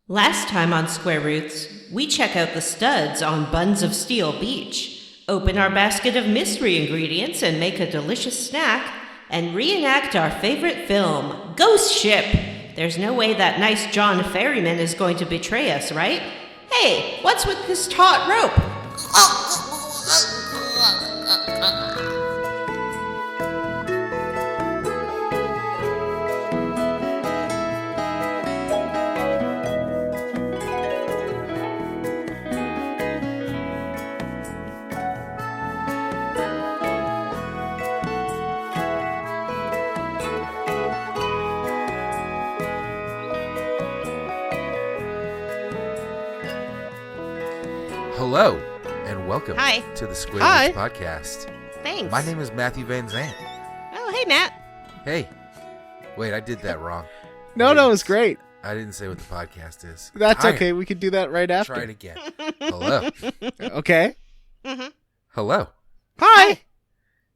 Last time on Square Roots, we check out the studs on Buns of Steel Beach, open our basket of mystery ingredients and make a delicious snack, and reenact our favorite film, Ghost Ship. There's no way that nice John Ferryman is going to betray us, right? Hey, what's with this taut rope? Hello, and welcome Hi. to the Square Roots Podcast. Thanks. My name is Matthew Van Zandt. Oh, hey, Matt. Hey. Wait, I did that wrong. No, it was great. I didn't say what the podcast is. That's Hi. okay. We could do that right after. Try it again. Hello. Okay. Mm-hmm. Hello, Hi.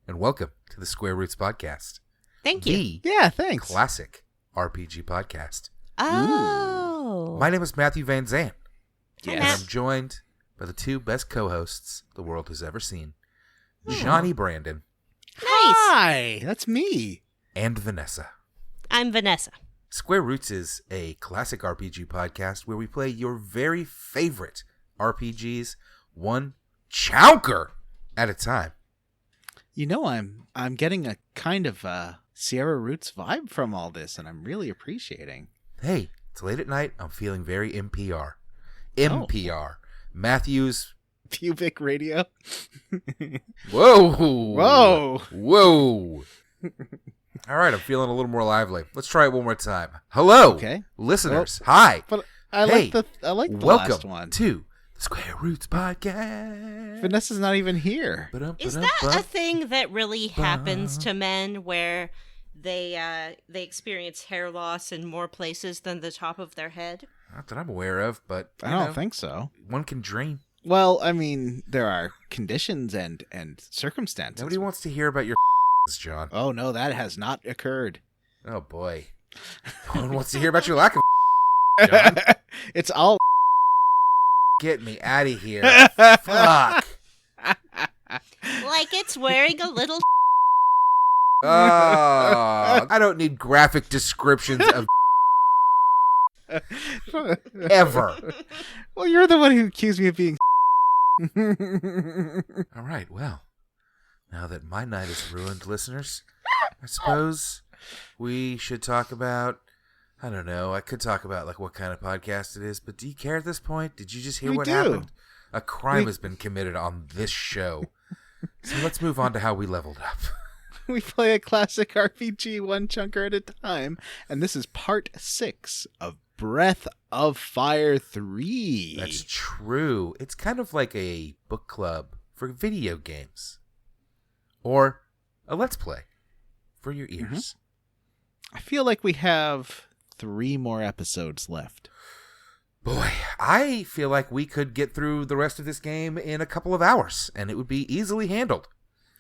and welcome to the Square Roots Podcast. Thank you. The Yeah, thanks. classic RPG podcast. Oh. My name is Matthew Van Zandt, Hi, and Matt. I'm joined by the two best co-hosts the world has ever seen, Johnny Brandon Nice. Hi. That's me. and Vanessa. I'm Vanessa. Square Roots is a classic RPG podcast where we play your very favorite RPGs, one chowker at a time. You know, I'm getting a kind of Sierra Roots vibe from all this, and I'm really appreciating. Hey, it's late at night. I'm feeling very NPR. NPR. Matthews. Pubic radio. Whoa. Whoa. Whoa. All right, I'm feeling a little more lively. Let's try it one more time. Hello, Okay. listeners. Hi. But I Hey, like the welcome last one. to the Square Roots Podcast. Vanessa's not even here. Is that a thing that really happens to men where they experience hair loss in more places than the top of their head? Not that I'm aware of, but I don't think so. one can dream. Well, I mean, there are conditions and circumstances. Nobody wants to hear about your John. Oh no, that has not occurred. Oh boy. No one wants to hear about your lack of John. It's all Get me out of here. Fuck. Like it's wearing a little. Oh, I don't need graphic descriptions of ever. Well, you're the one who accused me of being. All right, well, now that my night is ruined, listeners, I suppose we should talk about, I don't know, I could talk about like what kind of podcast it is, but do you care at this point? Did you just hear We what do. happened? A crime has been committed on this show. So let's move on to how we leveled up. We play a classic RPG one chunker at a time, and this is part 6 of Breath of Fire 3. That's true. It's kind of like a book club for video games. Or a let's play for your ears. I feel like we have 3 more episodes left. Boy, I feel like we could get through the rest of this game in a couple of hours, and it would be easily handled.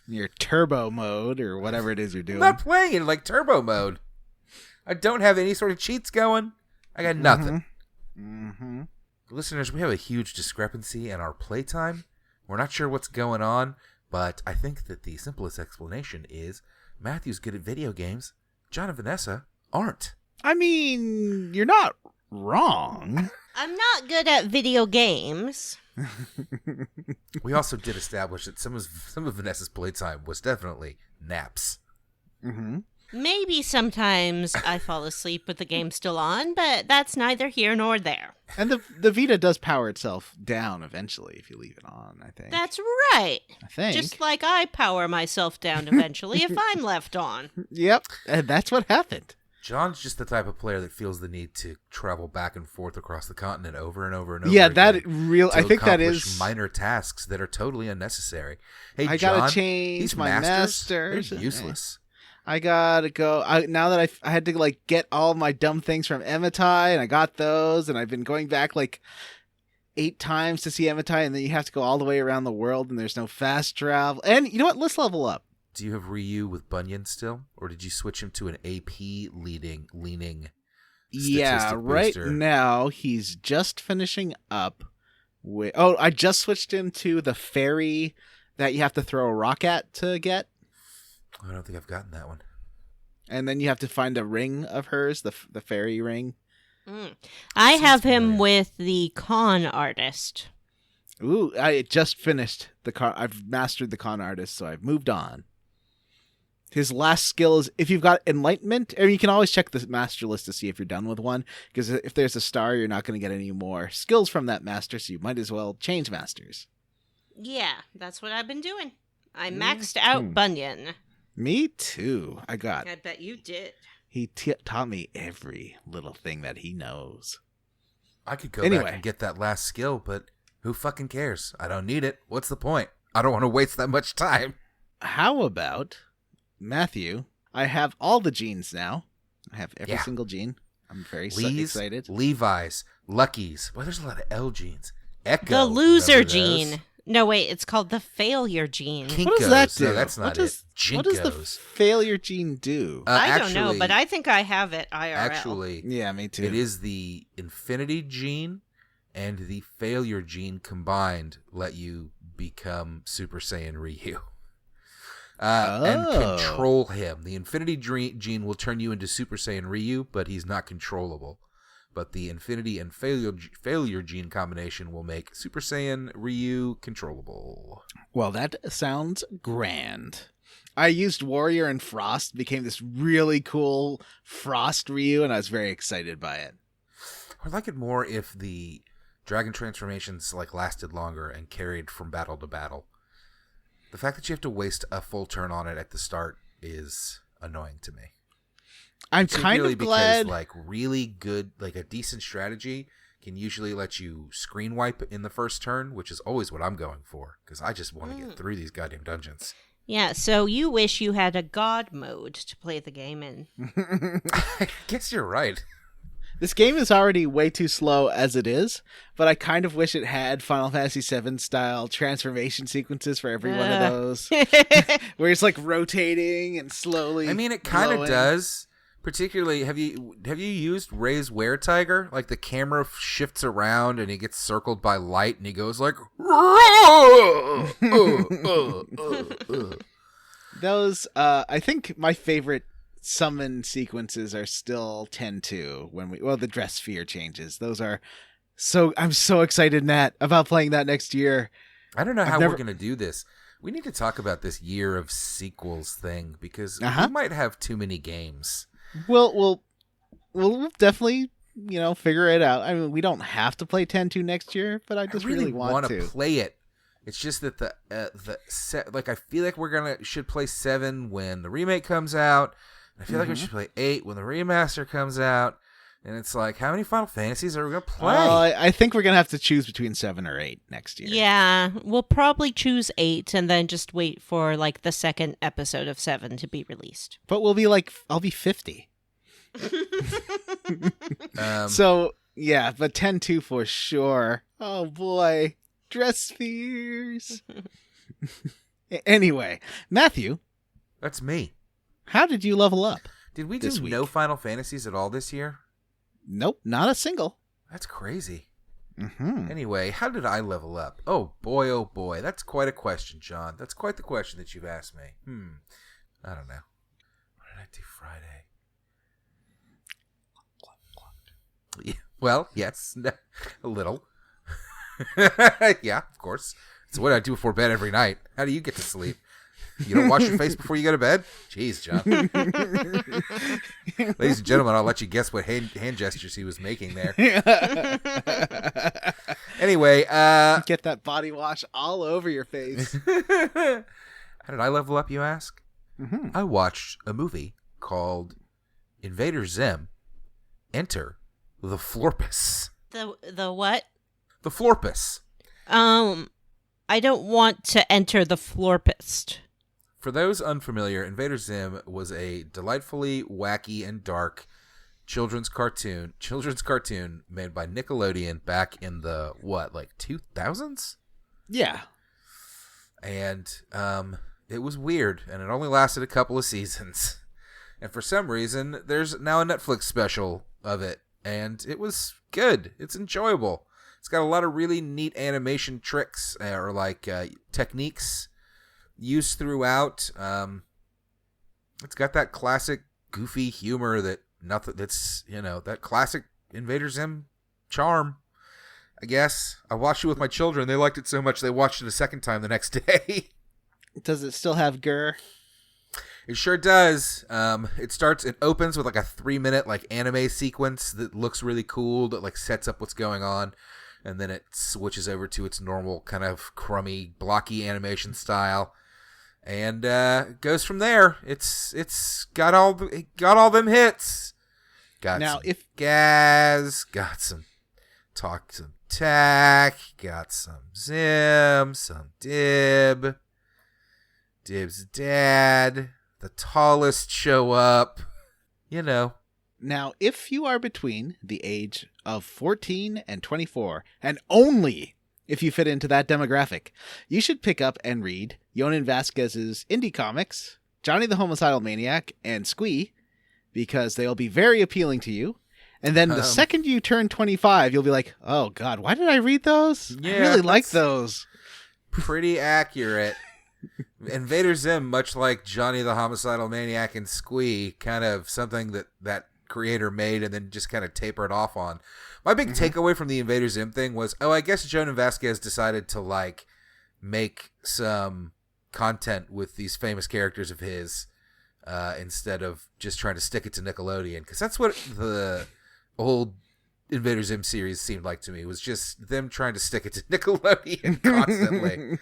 Your turbo mode, or whatever it is you're I'm doing. not playing in like turbo mode. I don't have any sort of cheats going. I got nothing. Mm-hmm. Listeners, we have a huge discrepancy in our playtime. We're not sure what's going on, but I think that the simplest explanation is Matthew's good at video games. John and Vanessa aren't. I mean, you're not wrong. I'm not good at video games. We also did establish that some of Vanessa's playtime was definitely naps. Mm-hmm. Maybe sometimes I fall asleep with the game still on, but that's neither here nor there. And the Vita does power itself down eventually if you leave it on, I think. That's right. I think. Just like I power myself down eventually if I'm left on. Yep, and that's what happened. John's just the type of player that feels the need to travel back and forth across the continent over and over and over Yeah, again that real. to I think that accomplish is. minor tasks that are totally unnecessary. Hey, I John, gotta change these my masters. they're useless. I gotta go. Now that I had to like get all my dumb things from Emitai, and I got those, and I've been going back like 8 times to see Emitai, and then you have to go all the way around the world, and there's no fast travel. And you know what? Let's level up. Do you have Ryu with Bunyan still, or did you switch him to an AP leaning Yeah, statistic right booster. now he's just finishing up with... Oh, I just switched him to the fairy that you have to throw a rock at to get. I don't think I've gotten that one. And then you have to find a ring of hers, the fairy ring. I have him familiar. with the con artist. Ooh, I just finished the con. I've mastered the con artist, so I've moved on. His last skill is if you've got enlightenment, or you can always check the master list to see if you're done with one, because if there's a star, you're not going to get any more skills from that master, so you might as well change masters. Yeah, that's what I've been doing. I maxed out Bunyan. Me too. I bet you did. He taught me every little thing that he knows. I could go back and get that last skill, but who fucking cares? I don't need it. What's the point? I don't want to waste that much time. How about Matthew? I have all the genes now. I have every single gene. I'm very excited. Levi's, Lucky's. Well, there's a lot of L genes. Echo. The loser remember those? gene. No, wait, it's called the failure gene. Kinkos. What does that do? No, that's not it. Jinkos. What does the failure gene do? I don't know, but I think I have it IRL. Actually, yeah, me too. it is the infinity gene and the failure gene combined let you become Super Saiyan Ryu. And control him. The infinity gene will turn you into Super Saiyan Ryu, but he's not controllable. But the infinity and failure gene combination will make Super Saiyan Ryu controllable. Well, that sounds grand. I used Warrior and Frost, became this really cool Frost Ryu, and I was very excited by it. I'd like it more if the dragon transformations lasted longer and carried from battle to battle. The fact that you have to waste a full turn on it at the start is annoying to me. I'm kind of glad. Because really good, a decent strategy can usually let you screen wipe in the first turn, which is always what I'm going for, because I just want to get through these goddamn dungeons. Yeah, so you wish you had a god mode to play the game in. I guess you're right. This game is already way too slow as it is, but I kind of wish it had Final Fantasy VII style transformation sequences for every one of those, where it's rotating and slowly. I mean, it kind of does. Particularly, have you used Ray's Were-Tiger? The camera shifts around and he gets circled by light and he goes Those, I think my favorite summon sequences are still 10-2 when the dress sphere changes. Those are I'm so excited, Nat, about playing that next year. I don't know how we're going to do this. We need to talk about this year of sequels thing because we might have too many games. We'll definitely, figure it out. I mean, we don't have to play 10-2 next year, but I just really want to play it. It's just that I feel like should play 7 when the remake comes out. I feel like we should play 8 when the remaster comes out. And it's how many Final Fantasies are we going to play? I think we're going to have to choose between 7 or 8 next year. Yeah, we'll probably choose 8 and then just wait for the second episode of 7 to be released. But we'll be I'll be 50. So, yeah, but 10-2 for sure. Oh boy, dress spheres. Anyway, Matthew. That's me. How did you level up? Did we do no Final Fantasies at all this year? Nope, not a single. That's crazy. Mm-hmm. Anyway, how did I level up? Oh boy. That's quite a question, John. That's quite the question that you've asked me. I don't know. What did I do Friday? Yeah, well, yes, a little. Yeah, of course. It's what I do before bed every night. How do you get to sleep? You don't wash your face before you go to bed? Jeez, John. Ladies and gentlemen, I'll let you guess what hand gestures he was making there. Anyway, get that body wash all over your face. How did I level up, you ask? Mm-hmm. I watched a movie called Invader Zim Enter the Florpus. The what? The Florpus. I don't want to enter the Florpist. For those unfamiliar, Invader Zim was a delightfully wacky and dark children's cartoon made by Nickelodeon back in the 2000s? Yeah. And it was weird, and it only lasted a couple of seasons. And for some reason, there's now a Netflix special of it, and it was good. It's enjoyable. It's got a lot of really neat animation tricks or like techniques used throughout. It's got that classic goofy humor that's that classic Invader Zim charm. I guess I watched it with my children. They liked it so much they watched it a second time the next day. Does it still have Gur? It sure does. It opens with like a 3-minute like anime sequence that looks really cool, that like sets up what's going on, and then it switches over to its normal kind of crummy, blocky animation style, and goes from there. It's got all them hits. Got now some if Gaz, got some tack, got some Zim, some Dib. Dib's dad. The tallest show up. Now, if you are between the age of 14 and 24, and only if you fit into that demographic, you should pick up and read Yonan Vasquez's indie comics, Johnny the Homicidal Maniac, and Squee, because they'll be very appealing to you. And then the second you turn 25, you'll be like, oh, God, why did I read those? Yeah, I really like those. Pretty accurate. Invader Zim, much like Johnny the Homicidal Maniac and Squee, kind of something that creator made and then just kind of tapered off on. My big takeaway from the Invader Zim thing was, I guess Jonan Vasquez decided to like make some content with these famous characters of his instead of just trying to stick it to Nickelodeon, because that's what the old Invader Zim series seemed like to me, was just them trying to stick it to Nickelodeon constantly.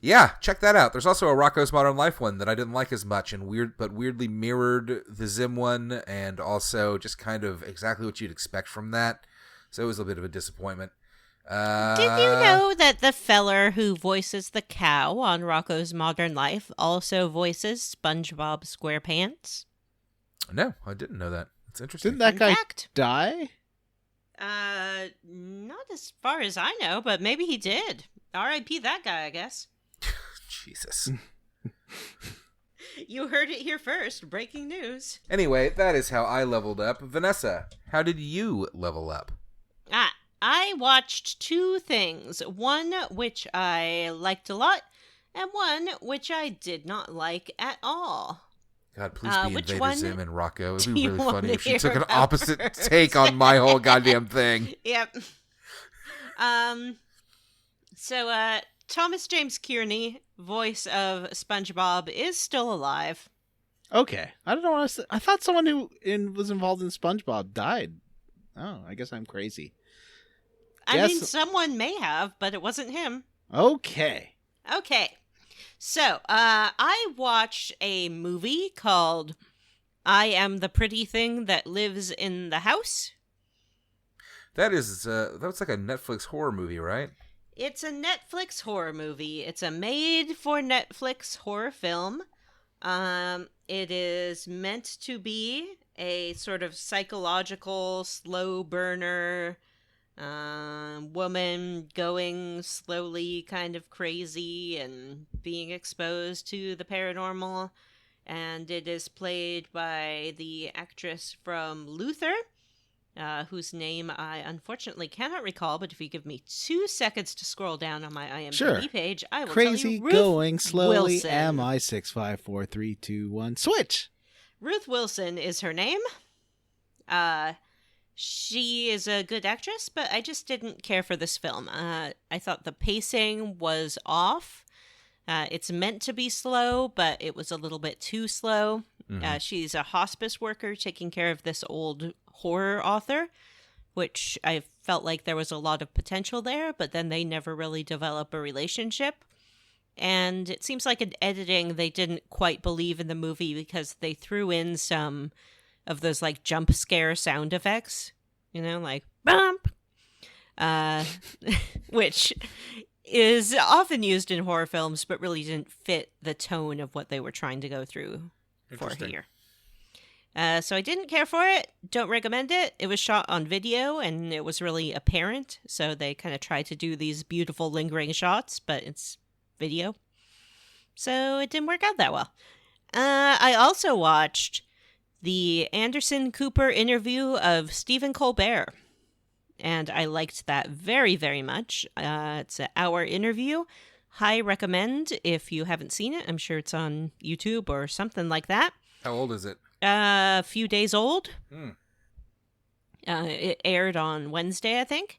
Yeah, check that out. There's also a Rocko's Modern Life one that I didn't like as much, and weirdly mirrored the Zim one, and also just kind of exactly what you'd expect from that. So it was a bit of a disappointment. Did you know that the feller who voices the cow on Rocko's Modern Life also voices SpongeBob SquarePants? No, I didn't know that. It's interesting. Didn't that guy fact, die? Not as far as I know, but maybe he did. R.I.P. that guy, I guess. Jesus. You heard it here first. Breaking news. Anyway, that is how I leveled up. Vanessa, how did you level up? I watched 2 things. One which I liked a lot, and one which I did not like at all. God, please be which Invader one Zim and Rocco. It'd do be you really wanna funny if she hear took an about opposite first? take on my whole goddamn thing. Yep. So, Thomas James Kearney, voice of SpongeBob, is still alive. Okay. I don't know what I said. I thought someone who was involved in SpongeBob died. Oh, I guess I'm crazy. I mean, someone may have, but it wasn't him. Okay. So, I watched a movie called I Am the Pretty Thing That Lives in the House. That's like a Netflix horror movie, right? It's a Netflix horror movie. It's a made-for-Netflix horror film. It is meant to be a sort of psychological, slow burner woman going slowly kind of crazy and being exposed to the paranormal. And it is played by the actress from Luther, whose name I unfortunately cannot recall, but if you give me 2 seconds to scroll down on my IMDb page, I will Crazy tell you. Ruth going slowly. Wilson. Am I 6, 5, 4, 3, 2, 1. Switch. Ruth Wilson is her name. She is a good actress, but I just didn't care for this film. I thought the pacing was off. It's meant to be slow, but it was a little bit too slow. Mm-hmm. She's a hospice worker taking care of this old horror author, which I felt like there was a lot of potential there, but then they never really develop a relationship. And it seems like in editing, they didn't quite believe in the movie because they threw in some of those like jump scare sound effects, like bump, which is often used in horror films, but really didn't fit the tone of what they were trying to go through for here. So I didn't care for it. Don't recommend it. It was shot on video and it was really apparent. So they kind of tried to do these beautiful lingering shots, but it's video. So it didn't work out that well. I also watched the Anderson Cooper interview of Stephen Colbert, and I liked that very, very much. It's an hour interview. High recommend if you haven't seen it. I'm sure it's on YouTube or something like that. How old is it? A few days old. Mm. It aired on Wednesday, I think.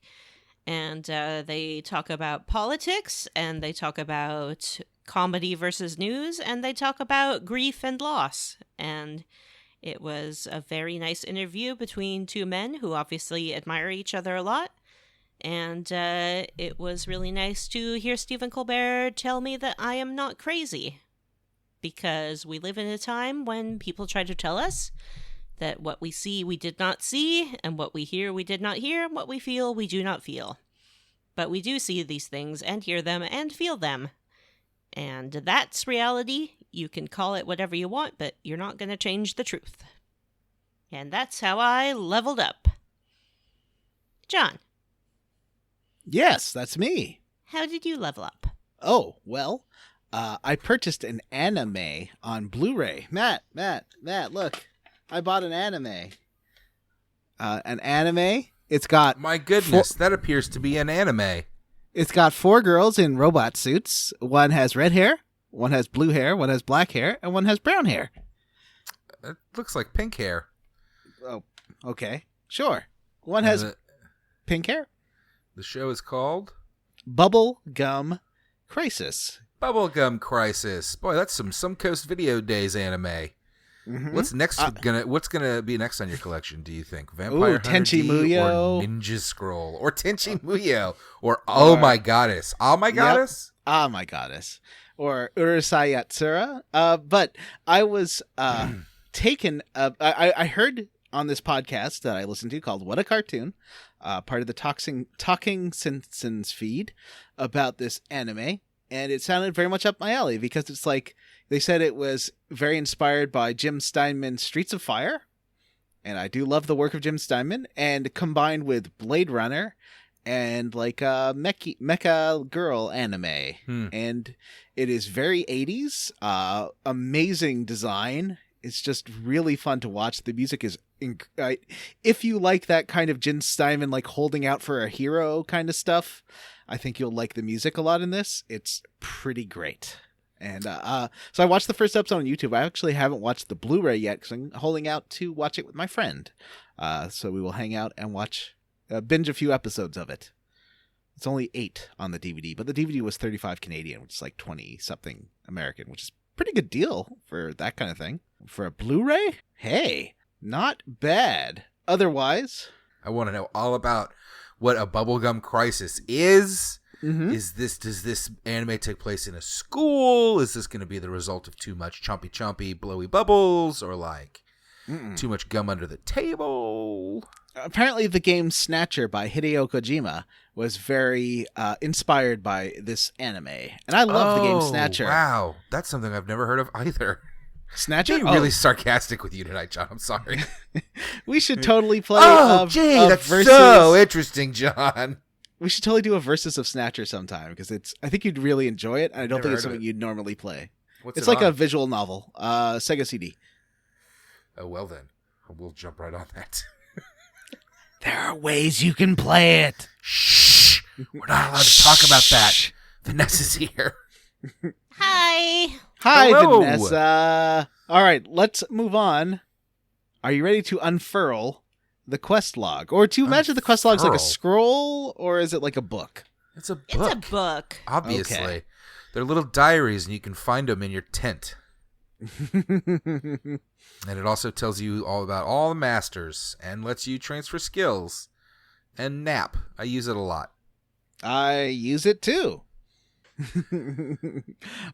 And they talk about politics, and they talk about comedy versus news, and they talk about grief and loss. And it was a very nice interview between two men who obviously admire each other a lot. And it was really nice to hear Stephen Colbert tell me that I am not crazy. Because we live in a time when people try to tell us that what we see we did not see, and what we hear we did not hear, and what we feel we do not feel. But we do see these things and hear them and feel them. And that's reality. You can call it whatever you want, but you're not going to change the truth. And that's how I leveled up. John. Yes, that's me. How did you level up? Oh, well, I purchased an anime on Blu-ray. Matt, look. I bought an anime. It's got... My goodness, that appears to be an anime. It's got 4 girls in robot suits. One has red hair, one has blue hair, one has black hair, and one has brown hair. It looks like pink hair. Oh, okay. Sure. One has pink hair. The show is called? Bubble Gum Crisis. Bubblegum Crisis. Boy, that's some Coast Video Days anime. Mm-hmm. What's gonna be next on your collection, do you think? Vampire Hunter Tenchi D Muyo, or Ninja Scroll, or Tenchi Muyo, or Oh My Goddess, Oh My Goddess, Ah My Goddess, or Urusei Yatsura. But I was taken. I heard on this podcast that I listened to called "What a Cartoon," part of the Talking Simpsons feed, about this anime, and it sounded very much up my alley because it's like. They said it was very inspired by Jim Steinman's Streets of Fire. And I do love the work of Jim Steinman. And combined with Blade Runner and like a mecha girl anime. And it is very 80s. Amazing design. It's just really fun to watch. The music is... if you like that kind of Jim Steinman, like holding out for a hero kind of stuff, I think you'll like the music a lot in this. It's pretty great. And so I watched the first episode on YouTube. I actually haven't watched the Blu-ray yet because I'm holding out to watch it with my friend. So we will hang out and binge a few episodes of it. It's only 8 on the DVD, but the DVD was $35 Canadian, which is like 20-something American, which is a pretty good deal for that kind of thing. For a Blu-ray? Hey, not bad. Otherwise... I want to know all about what a Bubblegum Crisis is. Mm-hmm. Does this anime take place in a school? Is this going to be the result of too much chompy blowy bubbles, or like too much gum under the table? Apparently the game Snatcher by Hideo Kojima was very inspired by this anime. And I love the game Snatcher. Wow, that's something I've never heard of either. Snatcher? Being really sarcastic with you tonight, John. I'm sorry. We should totally play that's versus... so interesting, John. We should totally do a versus of Snatcher sometime because I think you'd really enjoy it, and I don't think it's something you'd normally play. It's like a visual novel, Sega CD. Oh well then, we'll jump right on that. There are ways you can play it. Shh, we're not allowed to talk about that. Vanessa's here. Hi, hello. Vanessa. All right, let's move on. Are you ready to unfurl the quest log? Or to imagine the quest log's like a scroll, or is it like a book? It's a book. It's a book. Obviously. Okay. They're little diaries, and you can find them in your tent. And it also tells you all about all the masters, and lets you transfer skills. And nap. I use it a lot. I use it too.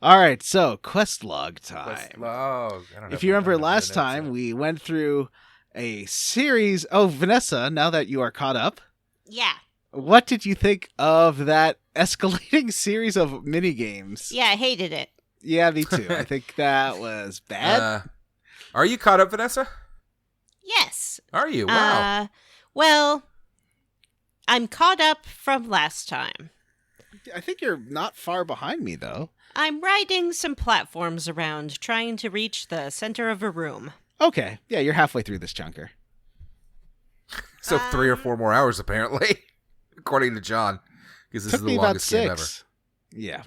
All right, so quest log time. Quest log. If you remember last time, we went through a series. Oh, Vanessa, now that you are caught up, Yeah. what did you think of that escalating series of mini games? Yeah, I hated it. Yeah, me too. I think that was bad. Are you caught up, Vanessa? Yes. Are you? Wow. Well, I'm caught up from last time. I think you're not far behind me, though. I'm riding some platforms around, trying to reach the center of a room. Okay. Yeah, you're halfway through this chunker. So 3 or 4 more hours, apparently, according to John, because this is the longest game ever. Yeah.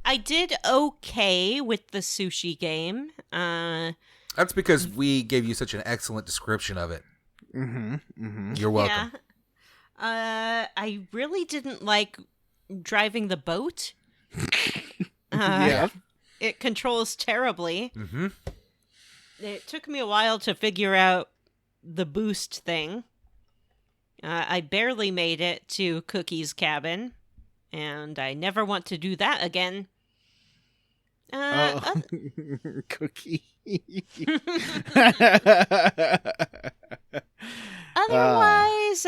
I did okay with the sushi game. That's because we gave you such an excellent description of it. Mm-hmm. Mm-hmm. You're welcome. Yeah. I really didn't like driving the boat. Yeah. It controls terribly. Mm-hmm. It took me a while to figure out the boost thing. I barely made it to Cookie's cabin, and I never want to do that again. Cookie. Otherwise,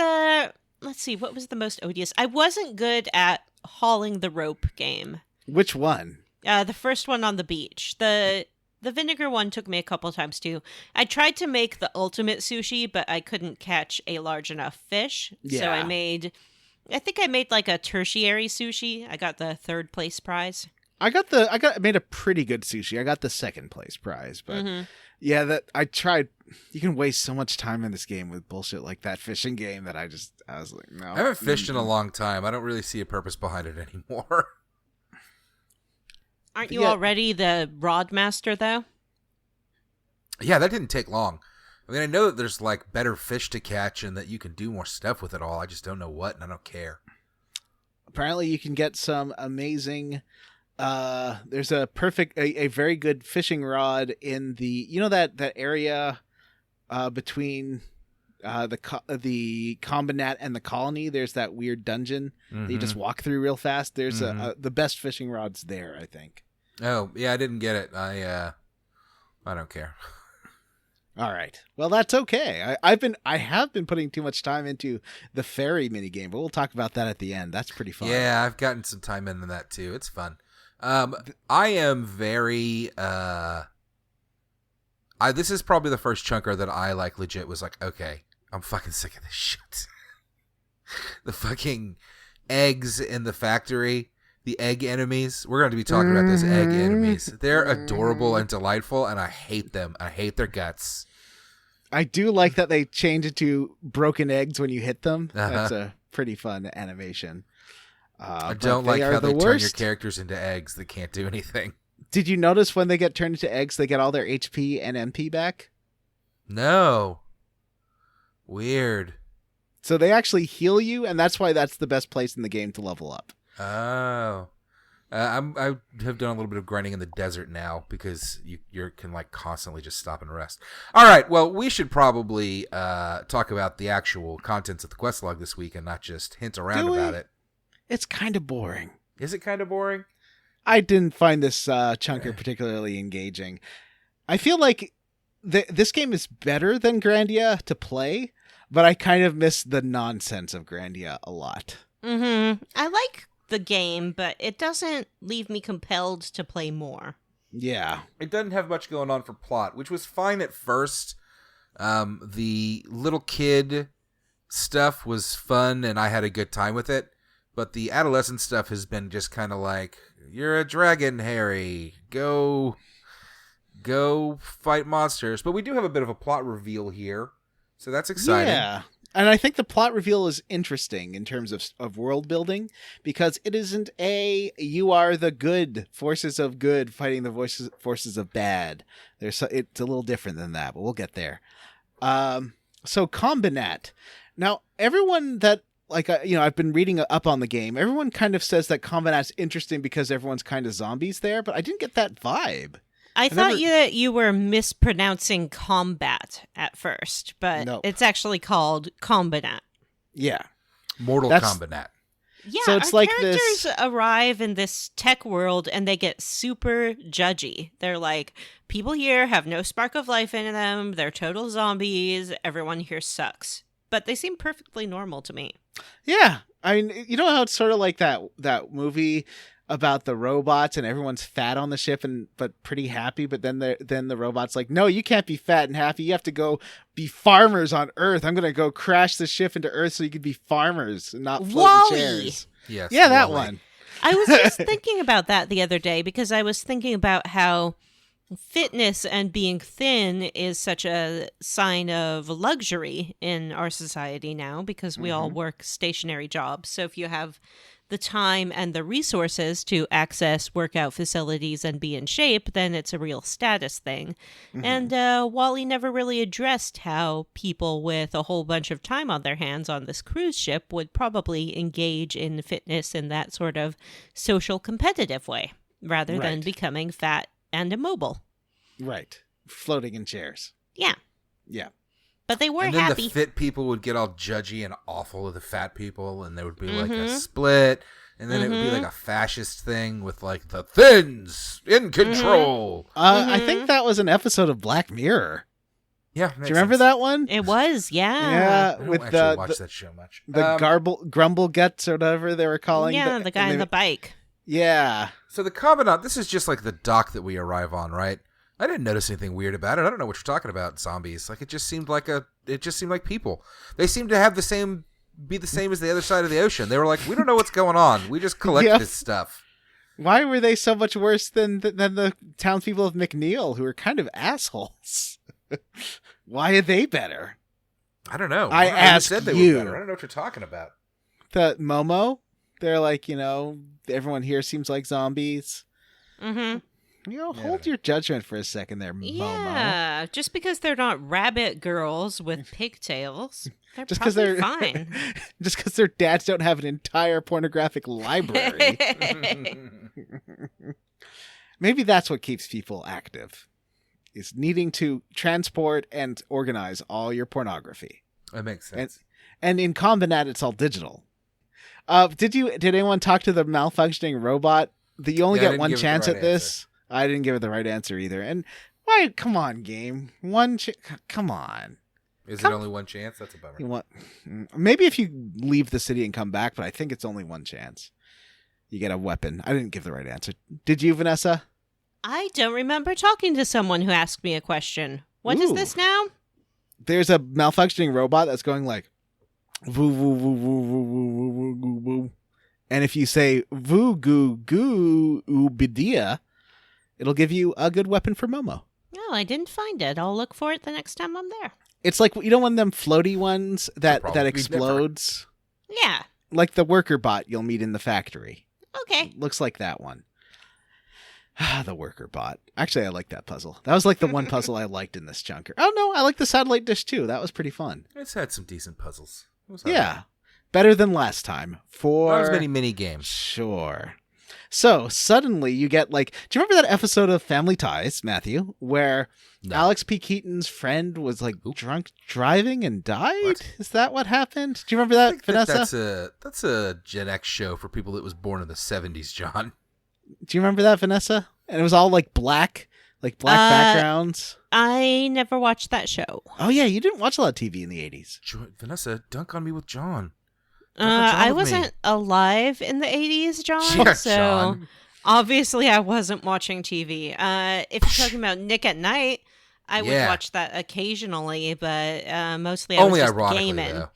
let's see, what was the most odious? I wasn't good at hauling the rope game. Which one? The first one on the beach. The vinegar one took me a couple times too. I tried to make the ultimate sushi, but I couldn't catch a large enough fish. Yeah. So I think I made like a tertiary sushi. I got the 3rd place prize. I made a pretty good sushi. I got the 2nd place prize, but Mm-hmm. yeah, that I tried. You can waste so much time in this game with bullshit like that fishing game that I was like, no. I haven't fished in a long time. I don't really see a purpose behind it anymore. Aren't you already the rod master, though? Yeah, that didn't take long. I mean, I know that there's like better fish to catch and that you can do more stuff with it all. I just don't know what, and I don't care. Apparently, you can get some amazing. There's a very good fishing rod in the that area between the Combinat and the colony. There's that weird dungeon that you just walk through real fast. There's the best fishing rods there, I think. Oh yeah, I didn't get it. I don't care. All right. Well, that's okay. I have been putting too much time into the ferry minigame, but we'll talk about that at the end. That's pretty fun. Yeah, I've gotten some time into that too. It's fun. I am very this is probably the first chunker that I like legit was like, okay, I'm fucking sick of this shit. The fucking eggs in the factory, the egg enemies. We're going to be talking about those egg enemies. They're adorable and delightful, and I hate them. I hate their guts. I do like that they change it to broken eggs when you hit them. Uh-huh. That's a pretty fun animation. I don't like how they turn your characters into eggs that can't do anything. Did you notice when they get turned into eggs, they get all their HP and MP back? No. Weird. So they actually heal you, and that's why that's the best place in the game to level up. Oh. I have done a little bit of grinding in the desert now because you can like constantly just stop and rest. All right, well, we should probably talk about the actual contents of the quest log this week and not just hint around about it. It's kind of boring. Is it kind of boring? I didn't find this chunker particularly engaging. I feel like this game is better than Grandia to play, but I kind of miss the nonsense of Grandia a lot. Mm-hmm. I like the game, but it doesn't leave me compelled to play more. Yeah. It doesn't have much going on for plot, which was fine at first. The little kid stuff was fun, and I had a good time with it. But the adolescent stuff has been just kind of like, you're a dragon, Harry. Go fight monsters. But we do have a bit of a plot reveal here, so that's exciting. Yeah. And I think the plot reveal is interesting in terms of world building, because it isn't you are the good forces of good fighting the forces of bad. It's a little different than that, but we'll get there. So Combinat. Now, everyone that I've been reading up on the game. Everyone kind of says that Combinat's interesting because everyone's kind of zombies there, but I didn't get that vibe. I thought you were mispronouncing combat at first, but It's actually called Combinat. Yeah. Mortal Kombat. Yeah, so it's our like characters arrive in this tech world and they get super judgy. They're like, people here have no spark of life in them. They're total zombies. Everyone here sucks. But they seem perfectly normal to me. Yeah. I mean, you know how it's sort of like that movie about the robots and everyone's fat on the ship but pretty happy. But then the robot's like, no, you can't be fat and happy. You have to go be farmers on Earth. I'm going to go crash the ship into Earth so you can be farmers and not float in chairs. Yes, Yeah, that Wall-E. one. I was just thinking about that the other day because I was thinking about how fitness and being thin is such a sign of luxury in our society now because we all work stationary jobs. So if you have the time and the resources to access workout facilities and be in shape, then it's a real status thing. And Wall-E never really addressed how people with a whole bunch of time on their hands on this cruise ship would probably engage in fitness in that sort of social competitive way, rather than Right. becoming fat and immobile. Right. Floating in chairs. Yeah, Yeah. but they were And then happy. the fit people would get all judgy and awful with the fat people, and there would be like a split, and then it would be like a fascist thing with like the thins in control. I think that was an episode of Black Mirror. Yeah, Do you remember that one? It was, yeah. Yeah, I don't with actually watch that show much. the grumble guts or whatever they were calling. Yeah, the guy on the bike. Yeah. So the Commandant, this is just like the dock that we arrive on, right? I didn't notice anything weird about it. I don't know what you're talking about, zombies. Like it just seemed like people. They seemed to have be the same as the other side of the ocean. They were like, we don't know what's going on. We just collect Yep. this stuff. Why were they so much worse than the townspeople of McNeil, who are kind of assholes? Why are they better? I don't know. I don't know. ask said they you. were better. I don't know what you're talking about. The Momo, they're like, everyone here seems like zombies. Mm-hmm. Hold your judgment for a second there, Momo. Yeah, just because they're not rabbit girls with pigtails, they're Just because probably they're fine. just because their dads don't have an entire pornographic library. Maybe that's what keeps people active, is needing to transport and organize all your pornography. That makes sense. And in Combat, it's all digital. Did anyone talk to the malfunctioning robot? You only Yeah, I get didn't one give it the chance right at this. I didn't give it the right answer either. And why? Come on, game. Come on. Is it only one chance? That's a bummer. You want? Maybe if you leave the city and come back, but I think it's only one chance. You get a weapon. I didn't give the right answer. Did you, Vanessa? I don't remember talking to someone who asked me a question. What is Ooh. this now? There's a malfunctioning robot that's going like, woo woo woo woo woo woo woo woo woo woo. And if you say voo goo goo ubidia, it'll give you a good weapon for Momo. No, I didn't find it. I'll look for it the next time I'm there. It's like, one of them floaty ones that problem. explodes, Yeah. like the worker bot you'll meet in the factory. Okay. Looks like that one. The worker bot. Actually, I like that puzzle. That was like the one puzzle I liked in this chunker. Oh no, I like the satellite dish too. That was pretty fun. It's had some decent puzzles. It was Yeah. Better than last time. Not as many mini games. Sure. So suddenly you get do you remember that episode of Family Ties, Matthew, where No. Alex P. Keaton's friend was drunk driving and died? What? Is that what happened? Do you remember I that, think that Vanessa? that's a Gen X show for people that was born in the 70s, John. Do you remember that, Vanessa? And it was all black backgrounds. I never watched that show. Oh yeah, you didn't watch a lot of TV in the 80s. Vanessa, dunk on me with John. Dunk on John I with me. wasn't alive in the 80s, John. Yeah, so John. obviously I wasn't watching TV. If you're talking about Nick at Night, I would Yeah. watch that occasionally, but mostly I Only was just ironically, gaming. though.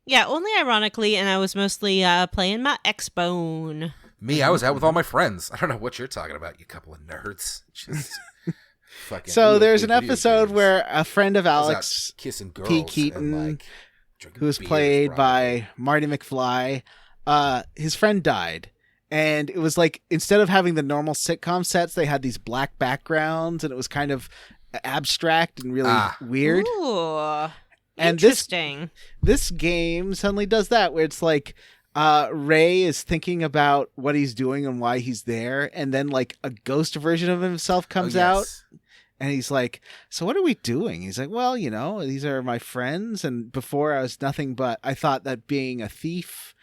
Yeah, only ironically, and I was mostly playing my X-Bone. Me, I was out with all my friends. I don't know what you're talking about, you couple of nerds. Just fucking. So there's an video episode games. where a friend of I was out Alex, kissing girls P. and, Keaton, drinking who was beers, played probably. by Marty McFly, his friend died. And it was instead of having the normal sitcom sets, they had these black backgrounds, and it was kind of abstract and really weird. Ooh, And interesting. This game suddenly does that, where it's Ray is thinking about what he's doing and why he's there, and then a ghost version of himself comes Oh, out, yes. and he's like, so what are we doing? He's like, well, these are my friends, and before I was nothing but, I thought that being a thief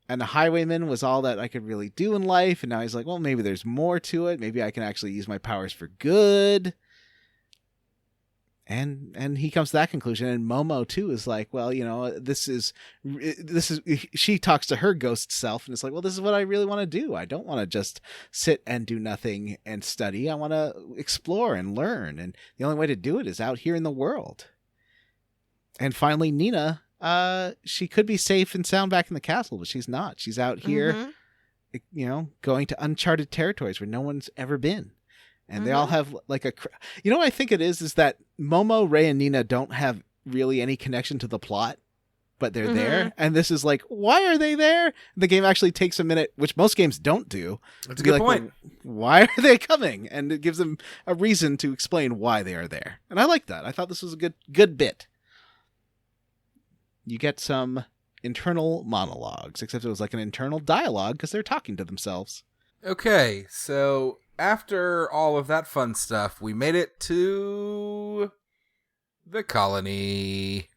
and a highwayman was all that I could really do in life, and now he's like, well, maybe there's more to it. Maybe I can actually use my powers for good. And he comes to that conclusion, and Momo too is like, well, this is she talks to her ghost self and it's like, well, this is what I really want to do. I don't want to just sit and do nothing and study. I want to explore and learn, and the only way to do it is out here in the world. And finally, Nina, she could be safe and sound back in the castle, but she's not. She's out here, going to uncharted territories where no one's ever been. And they all have like what I think it is that Momo, Ray, and Nina don't have really any connection to the plot, but they're there. And this is like, why are they there? The game actually takes a minute, which most games don't do. That's a good point. Well, why are they coming? And it gives them a reason to explain why they are there. And I like that. I thought this was a good bit. You get some internal monologues, except it was like an internal dialogue because they're talking to themselves. Okay, so after all of that fun stuff, we made it to the colony.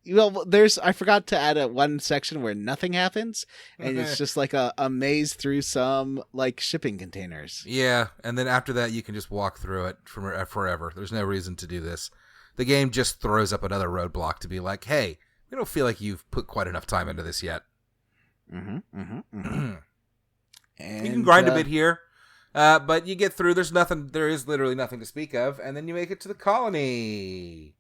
Well, I forgot to add one section where nothing happens, and it's just like a maze through some like shipping containers. Yeah, and then after that, you can just walk through it forever. There's no reason to do this. The game just throws up another roadblock to be like, hey, we don't feel like you've put quite enough time into this yet. And you can grind a bit here, but you get through. There is literally nothing to speak of, and then you make it to the colony.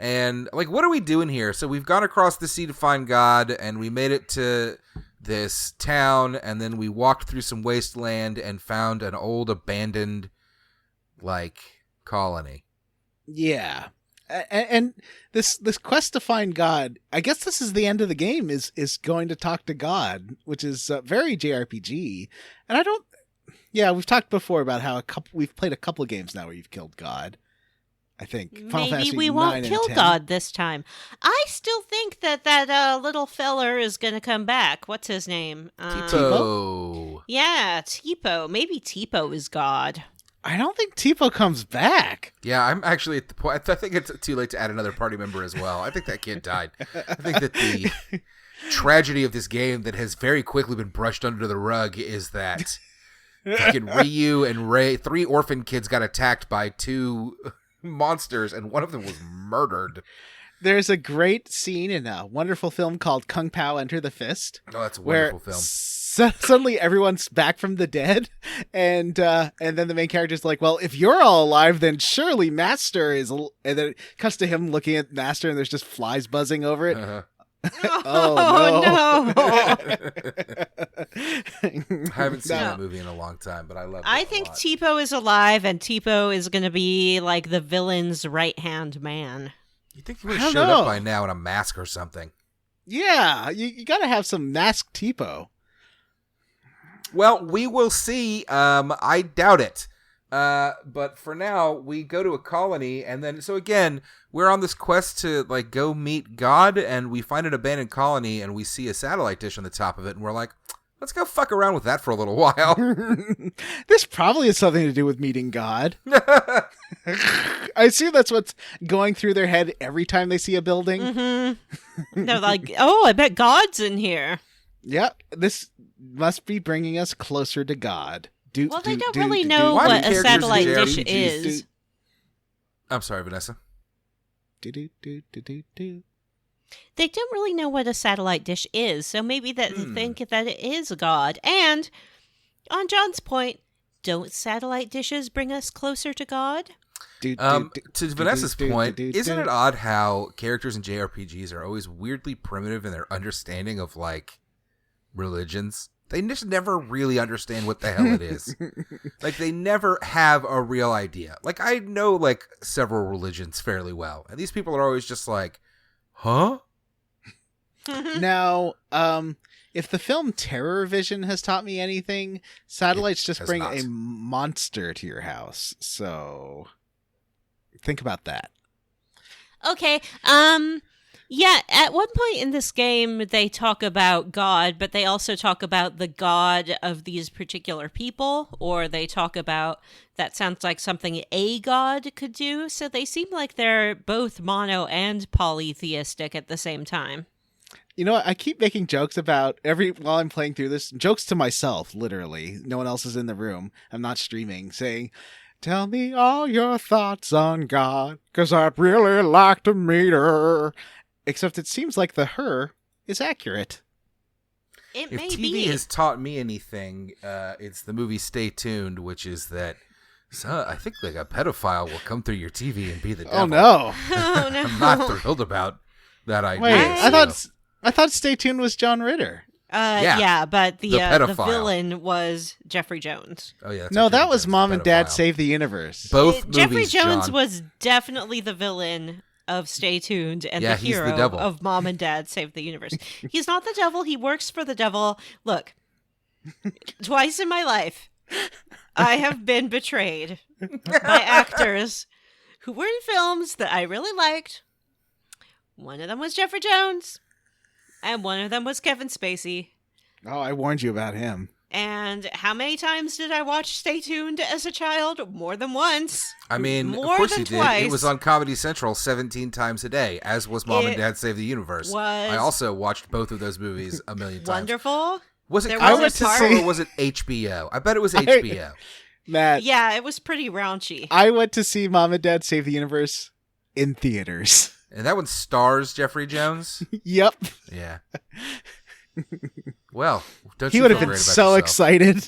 And, like, what are we doing here? So we've gone across the sea to find God, and we made it to this town, and then we walked through some wasteland and found an old abandoned, like, colony. Yeah. And this quest to find God, I guess this is the end of the game, is going to talk to God, which is very JRPG. And we've talked before about how we've played a couple of games now where you've killed God. I think maybe we won't kill God this time. I still think that little feller is going to come back. What's his name? Tipo. Yeah, Tipo. Maybe Tipo is God. I don't think Tipo comes back. Yeah, I'm actually at the point. I think it's too late to add another party member as well. I think that kid died. I think that the tragedy of this game that has very quickly been brushed under the rug is that fucking Ryu and Ray, 3 orphan kids, got attacked by 2 monsters, and one of them was murdered. There's a great scene in a wonderful film called Kung Pao Enter the Fist. Oh, that's a wonderful film. Suddenly everyone's back from the dead, and then the main character's like, well, if you're all alive, then surely Master is... And then it cuts to him looking at Master, and there's just flies buzzing over it. Uh-huh. Oh, no. I haven't seen that movie in a long time, but I love it. I think Tipo is alive, and Tipo is going to be like the villain's right-hand man. You think he would have showed up by now in a mask or something? Yeah, you got to have some masked Tipo. Well, we will see. I doubt it. But for now, we go to a colony, and then, so again, we're on this quest to, like, go meet God, and we find an abandoned colony, and we see a satellite dish on the top of it, and we're like, let's go fuck around with that for a little while. This probably has something to do with meeting God. I assume that's what's going through their head every time they see a building. Mm-hmm. They're like, oh, I bet God's in here. Yep, this must be bringing us closer to God. Well, they don't really know what a satellite dish is. I'm sorry, Vanessa. They don't really know what a satellite dish is, so maybe that they think that it is God. And on John's point, don't satellite dishes bring us closer to God? To Vanessa's point, isn't it odd how characters in JRPGs are always weirdly primitive in their understanding of, like, religions? They just never really understand what the hell it is. Like, they never have a real idea. Like, I know, like, several religions fairly well, and these people are always just like, huh? Now, if the film Terror Vision has taught me anything, satellites just bring a monster to your house. So, think about that. Okay, yeah, at one point in this game, they talk about God, but they also talk about the God of these particular people, or they talk about that sounds like something a God could do. So they seem like they're both mono and polytheistic at the same time. You know what? I keep making jokes about while I'm playing through this, jokes to myself, literally. No one else is in the room. I'm not streaming, saying, Tell me all your thoughts on God, 'cause I'd really like to meet her. Except it seems like the her is accurate. It If may TV be. has taught me anything, it's the movie Stay Tuned, which is that I think like a pedophile will come through your TV and be the devil. Oh no! Oh no! I'm not thrilled about that idea. Wait, so- I thought Stay Tuned was John Ritter. Yeah, but the pedophile. villain was Jeffrey Jones. Oh yeah, that's No, right, that Jeffrey was Jones, Mom the and Dad pedophile. Save the Universe. Both Jeffrey movies, Jones John. was definitely the villain of Stay Tuned and Yeah, the he's the hero devil. of Mom and Dad Save the Universe. He's not the devil. He works for the devil. Look, twice in my life, I have been betrayed by actors who were in films that I really liked. One of them was Jeffrey Jones, and one of them was Kevin Spacey. Oh, I warned you about him. And how many times did I watch Stay Tuned as a child? More than once. I mean, More of course than you did. twice. It was on Comedy Central 17 times a day, as was Mom and It Dad Save the Universe. was I also watched both of those movies a million times. Wonderful. Was it There Comedy was a part- Central or was it HBO? I bet it was HBO. Matt, Yeah, it was pretty raunchy. I went to see Mom and Dad Save the Universe in theaters. And that one stars Jeffrey Jones? Yep. Yeah. Well, don't He you would have feel been great about so yourself. excited.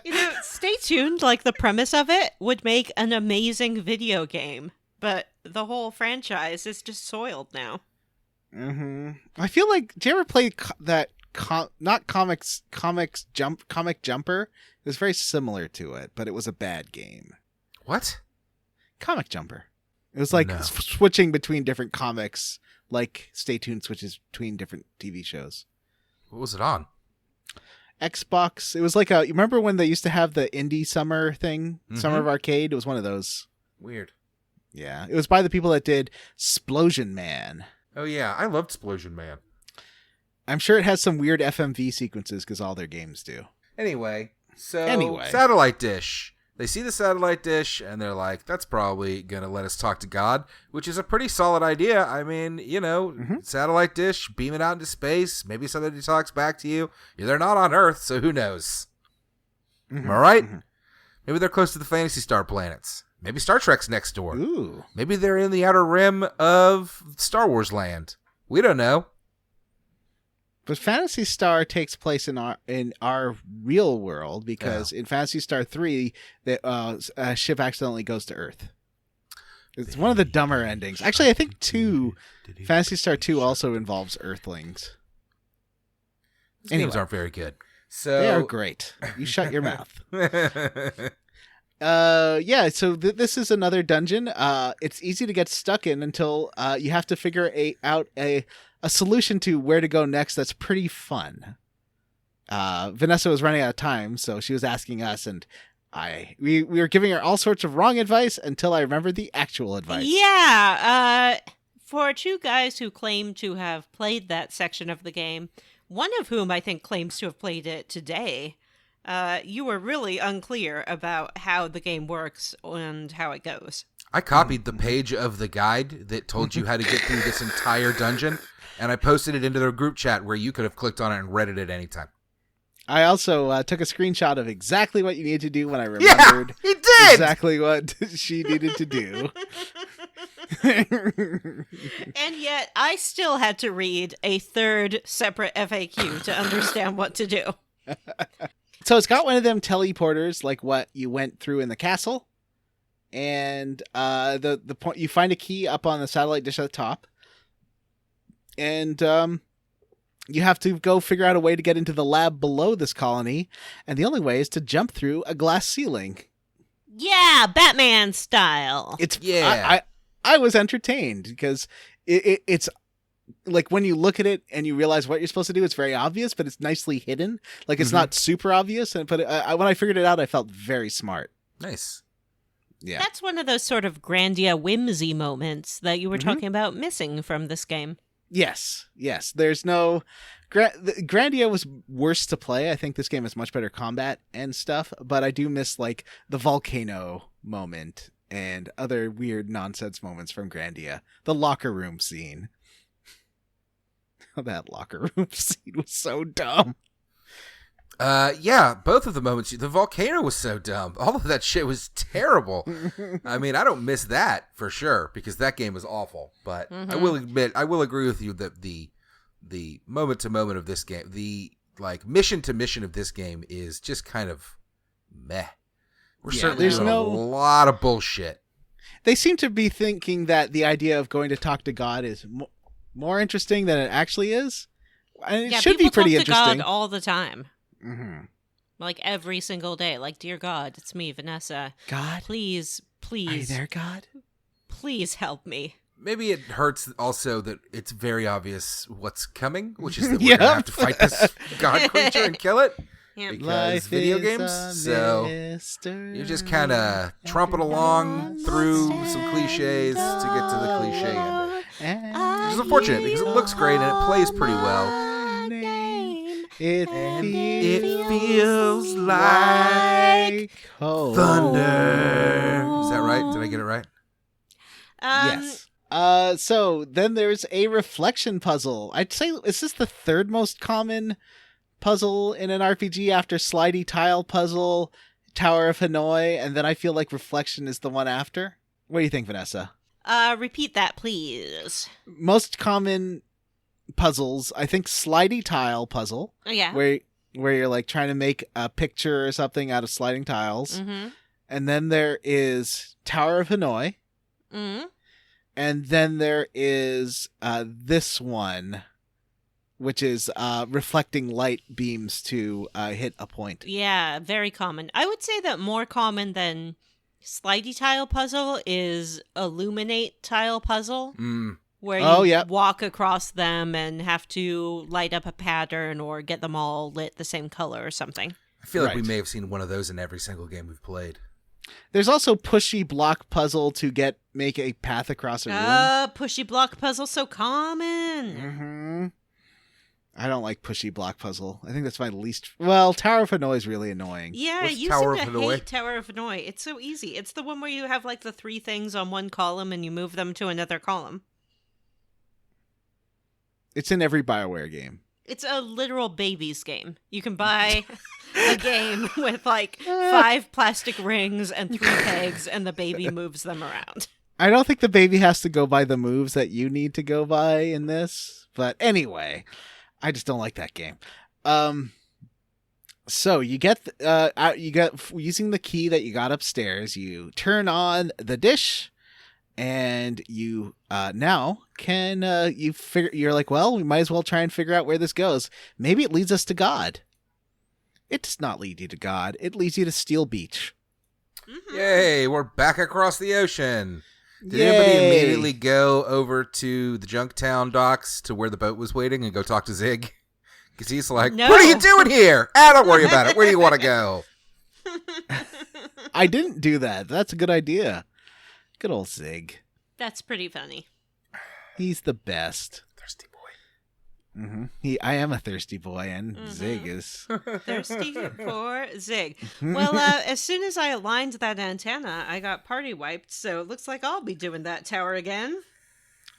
You know, Stay Tuned, like the premise of it, would make an amazing video game. But the whole franchise is just soiled now. I feel like, did you ever play not comic Jumper? It was very similar to it, but it was a bad game. What? Comic Jumper. It was like No. switching between different comics, like Stay Tuned switches between different TV shows. What was it on? Xbox. It was like you remember when they used to have the indie summer thing? Summer of Arcade? It was one of those. Weird. Yeah. It was by the people that did Splosion Man. Oh, yeah. I loved Explosion Man. I'm sure it has some weird FMV sequences because all their games do. Anyway, Anyway. satellite dish. They see the satellite dish and they're like, that's probably going to let us talk to God, which is a pretty solid idea. I mean, you know, satellite dish, beam it out into space. Maybe somebody talks back to you. They're not on Earth, so who knows? Am I right? Maybe they're close to the Phantasy Star planets. Maybe Star Trek's next door. Ooh. Maybe they're in the outer rim of Star Wars land. We don't know. But Phantasy Star takes place in our real world because in Phantasy Star 3, the ship accidentally goes to Earth. It's one of the dumber endings. Actually, I think Phantasy Star 2 also involves Earthlings. These Anyway. games aren't very good. So They are great. You shut your mouth. So this is another dungeon. It's easy to get stuck in until you have to figure out a solution to where to go next that's pretty fun. Vanessa was running out of time, so she was asking us, and we were giving her all sorts of wrong advice until I remembered the actual advice. Yeah, for two guys who claim to have played that section of the game, one of whom I think claims to have played it today, you were really unclear about how the game works and how it goes. I copied the page of the guide that told you how to get through this entire dungeon, and I posted it into the group chat where you could have clicked on it and read it at any time. I also took a screenshot of exactly what you needed to do when I remembered he did! exactly what she needed to do. And yet, I still had to read a third separate FAQ to understand what to do. So it's got one of them teleporters, like what you went through in the castle, and the point you find a key up on the satellite dish at the top, and you have to go figure out a way to get into the lab below this colony, and the only way is to jump through a glass ceiling. Yeah, Batman style. I was entertained because it's like when you look at it and you realize what you're supposed to do, it's very obvious, but it's nicely hidden. Like it's not super obvious, but when I figured it out, I felt very smart. Nice. Yeah, That's one of those sort of Grandia whimsy moments that you were talking about missing from this game. yes. There's no Grandia was worse to play. I think this game has much better combat and stuff, but I do miss like the volcano moment and other weird nonsense moments from Grandia. The locker room scene. That locker room scene was so dumb. Yeah, both of the moments. The volcano was so dumb. All of that shit was terrible. I mean, I don't miss that for sure because that game was awful. But I will admit, I will agree with you that the moment to moment of this game, the like mission to mission of this game is just kind of meh. We're certainly doing a lot of bullshit. They seem to be thinking that the idea of going to talk to God is more interesting than it actually is. And it should be pretty interesting. interesting. God all the time. Mm-hmm. Like every single day. Like, dear God, it's me, Vanessa. God? Please. Are you there, God? Please help me. Maybe it hurts also that it's very obvious what's coming, which is that we're going to have to fight this god creature and kill it. Yep. Because Life video is games, a so mystery. you just kind of trumpet along through some cliches to get to the cliche ending. Which is unfortunate because it looks great and it plays pretty well. It feels like home. thunder. Is that right? Did I get it right? Yes. So then there's a reflection puzzle. I'd say, is this the third most common puzzle in an RPG after slidey tile puzzle, Tower of Hanoi, and then I feel like reflection is the one after? What do you think, Vanessa? Repeat that, please. Most common puzzles, I think slidey tile puzzle. Oh, yeah. Where you're like trying to make a picture or something out of sliding tiles. Mm-hmm. And then there is Tower of Hanoi. Mm-hmm. And then there is this one, which is reflecting light beams to hit a point. Yeah, very common. I would say that more common than slidey tile puzzle is illuminate tile puzzle. Where you walk across them and have to light up a pattern or get them all lit the same color or something. I feel like we may have seen one of those in every single game we've played. There's also pushy block puzzle to make a path across a room. Pushy block puzzle, so common. Mm-hmm. I don't like pushy block puzzle. I think that's my least. Well, Tower of Hanoi is really annoying. Yeah, What's you Tower seem of to Hanoi? hate Tower of Hanoi. It's so easy. It's the one where you have like the 3 things on one column and you move them to another column. It's in every BioWare game. It's a literal baby's game. You can buy a game with like 5 plastic rings and 3 pegs, and the baby moves them around. I don't think the baby has to go by the moves that you need to go by in this. But anyway, I just don't like that game. So you get using the key that you got upstairs, you turn on the dish, and you now can you're like, well, we might as well try and figure out where this goes. Maybe it leads us to God. It does not lead you to God. It leads you to Steel Beach. Mm-hmm. Yay, we're back across the ocean. Did anybody immediately go over to the Junktown docks to where the boat was waiting and go talk to Zig? Because he's like, No. What are you doing here? Don't worry about it. Where do you want to go? I didn't do that. That's a good idea. Good old Zig. That's pretty funny. He's the best. Thirsty boy. Mm-hmm. I am a thirsty boy, and Zig is thirsty for Zig. Well, as soon as I aligned that antenna, I got party wiped, so it looks like I'll be doing that tower again.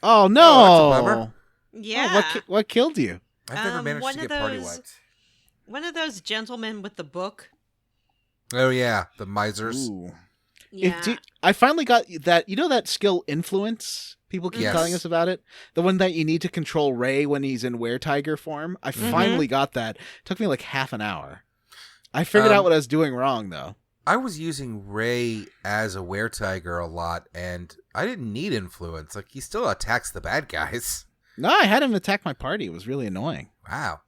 Oh no! Oh, that's a bummer. Yeah. Oh, what killed you? I've never managed to get party wiped. One of those gentlemen with the book. Oh yeah, the misers. Ooh. Yeah. I finally got that. You know that skill influence? People keep Yes. telling us about it. The one that you need to control Ray when he's in were-tiger form. I finally got that. It took me like half an hour. I figured out what I was doing wrong, though. I was using Ray as a were-tiger a lot, and I didn't need influence. Like, he still attacks the bad guys. No, I had him attack my party. It was really annoying. Wow.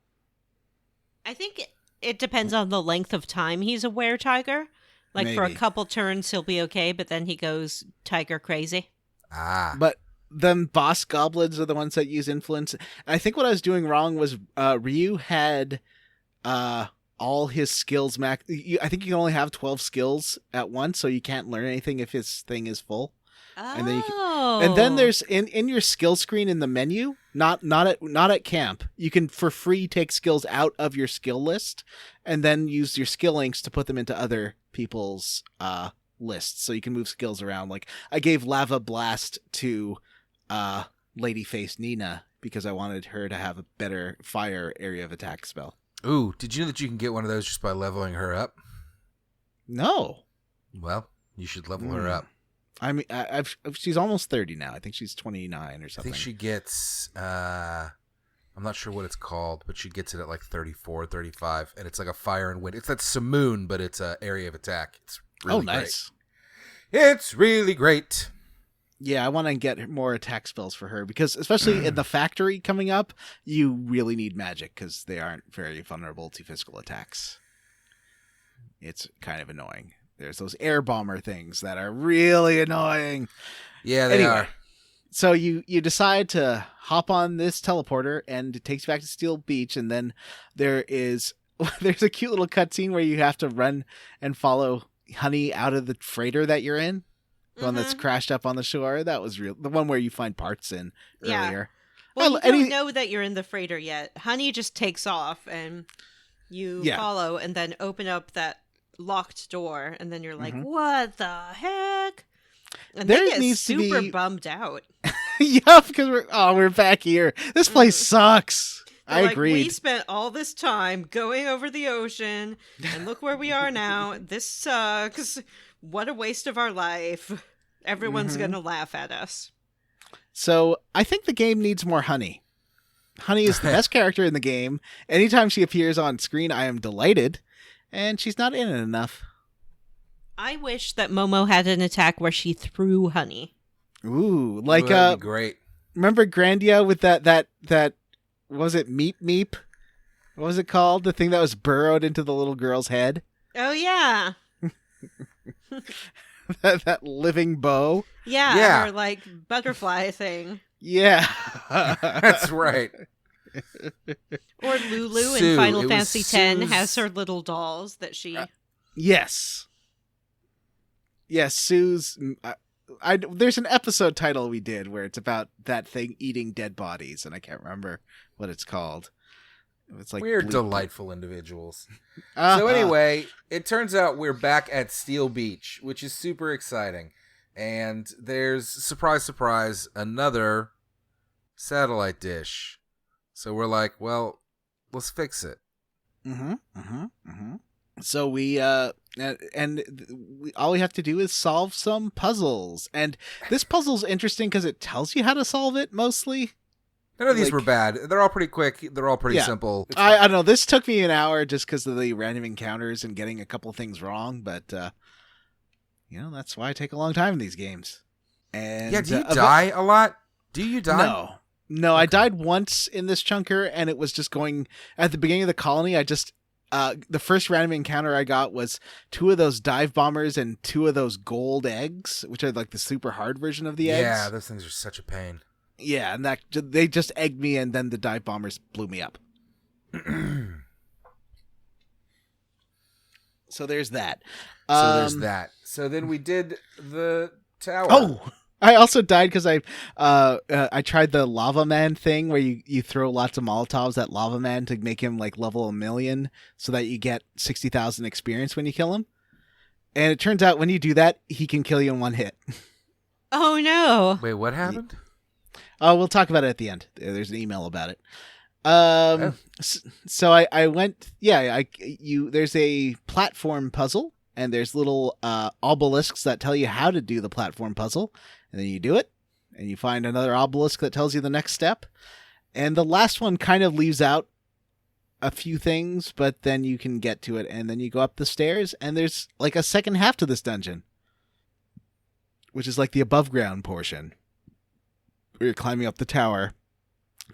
I think it depends on the length of time he's a were-tiger. Like, for a Maybe. couple turns, he'll be okay, but then he goes tiger crazy. But then boss goblins are the ones that use influence. I think what I was doing wrong was Ryu had all his skills max. I think you can only have 12 skills at once, so you can't learn anything if his thing is full. Oh. And then there's in your skill screen in the menu, not at camp. You can for free take skills out of your skill list and then use your skill links to put them into other people's lists, so you can move skills around. Like I gave Lava Blast to Ladyface Nina because I wanted her to have a better fire area of attack spell. Ooh, did you know that you can get one of those just by leveling her up? No. Well, you should level her up. I mean, she's almost 30 now. I think she's 29 or I something. think she gets, I'm not sure what it's called, but she gets it at like 34, 35, and it's like a fire and wind. It's that simoon, but it's an area of attack. It's really nice. Great. It's really great. Yeah, I want to get more attack spells for her because, especially in the factory coming up, you really need magic because they aren't very vulnerable to physical attacks. It's kind of annoying. There's those air bomber things that are really annoying. Yeah, they are. So you decide to hop on this teleporter, and it takes you back to Steel Beach, and then there's a cute little cutscene where you have to run and follow Honey out of the freighter that you're in. The one that's crashed up on the shore. That was real. The one where you find parts in earlier. Well, you don't know that you're in the freighter yet. Honey just takes off, and you follow, and then open up that locked door, and then you're like, what the heck? And There they get needs to super be- bummed out. Yeah, because we're back here. This place sucks. They're I like, agreed. We spent all this time going over the ocean, and look where we are now. This sucks. What a waste of our life. Everyone's gonna laugh at us. So I think the game needs more Honey. Honey is the best character in the game. Anytime she appears on screen, I am delighted. And she's not in it enough. I wish that Momo had an attack where she threw honey. Ooh, like that'd be great. Remember Grandia with that was it Meep Meep? What was it called? The thing that was burrowed into the little girl's head? Oh yeah. that living bow? Yeah, or like butterfly thing. Yeah. That's right. Or Lulu Sue, in Final it was Fantasy X Sue's- has her little dolls that she... Yes. Yes, Sue's... there's an episode title we did where it's about that thing eating dead bodies, and I can't remember what it's called. It's like We're delightful individuals. So anyway, it turns out we're back at Steel Beach, which is super exciting. And there's, surprise, surprise, another satellite dish. So we're like, well, let's fix it. So we all we have to do is solve some puzzles, and this puzzle's interesting because it tells you how to solve it mostly. None of these Like- were bad. They're all pretty quick. They're all pretty simple. It's I don't know. This took me an hour just because of the random encounters and getting a couple things wrong, but that's why I take a long time in these games. And yeah, do you die a lot? Do you die? No, I died once in this chunker, and it was just going at the beginning of the colony. I just the first random encounter I got was 2 of those dive bombers and 2 of those gold eggs, which are like the super hard version of the eggs. Yeah, those things are such a pain. Yeah, and they just egged me, and then the dive bombers blew me up. So there's that. So then we did the tower. Oh, I also died because I tried the lava man thing where you throw lots of Molotovs at lava man to make him like level 1,000,000 so that you get 60,000 experience when you kill him. And it turns out when you do that, he can kill you in one hit. Oh no. Wait, what happened? Oh, we'll talk about it at the end. There's an email about it. So I went. Yeah, there's a platform puzzle, and there's little obelisks that tell you how to do the platform puzzle, and then you do it, and you find another obelisk that tells you the next step, and the last one kind of leaves out a few things, but then you can get to it, and then you go up the stairs, and there's like a second half to this dungeon, which is like the above ground portion, where you're climbing up the tower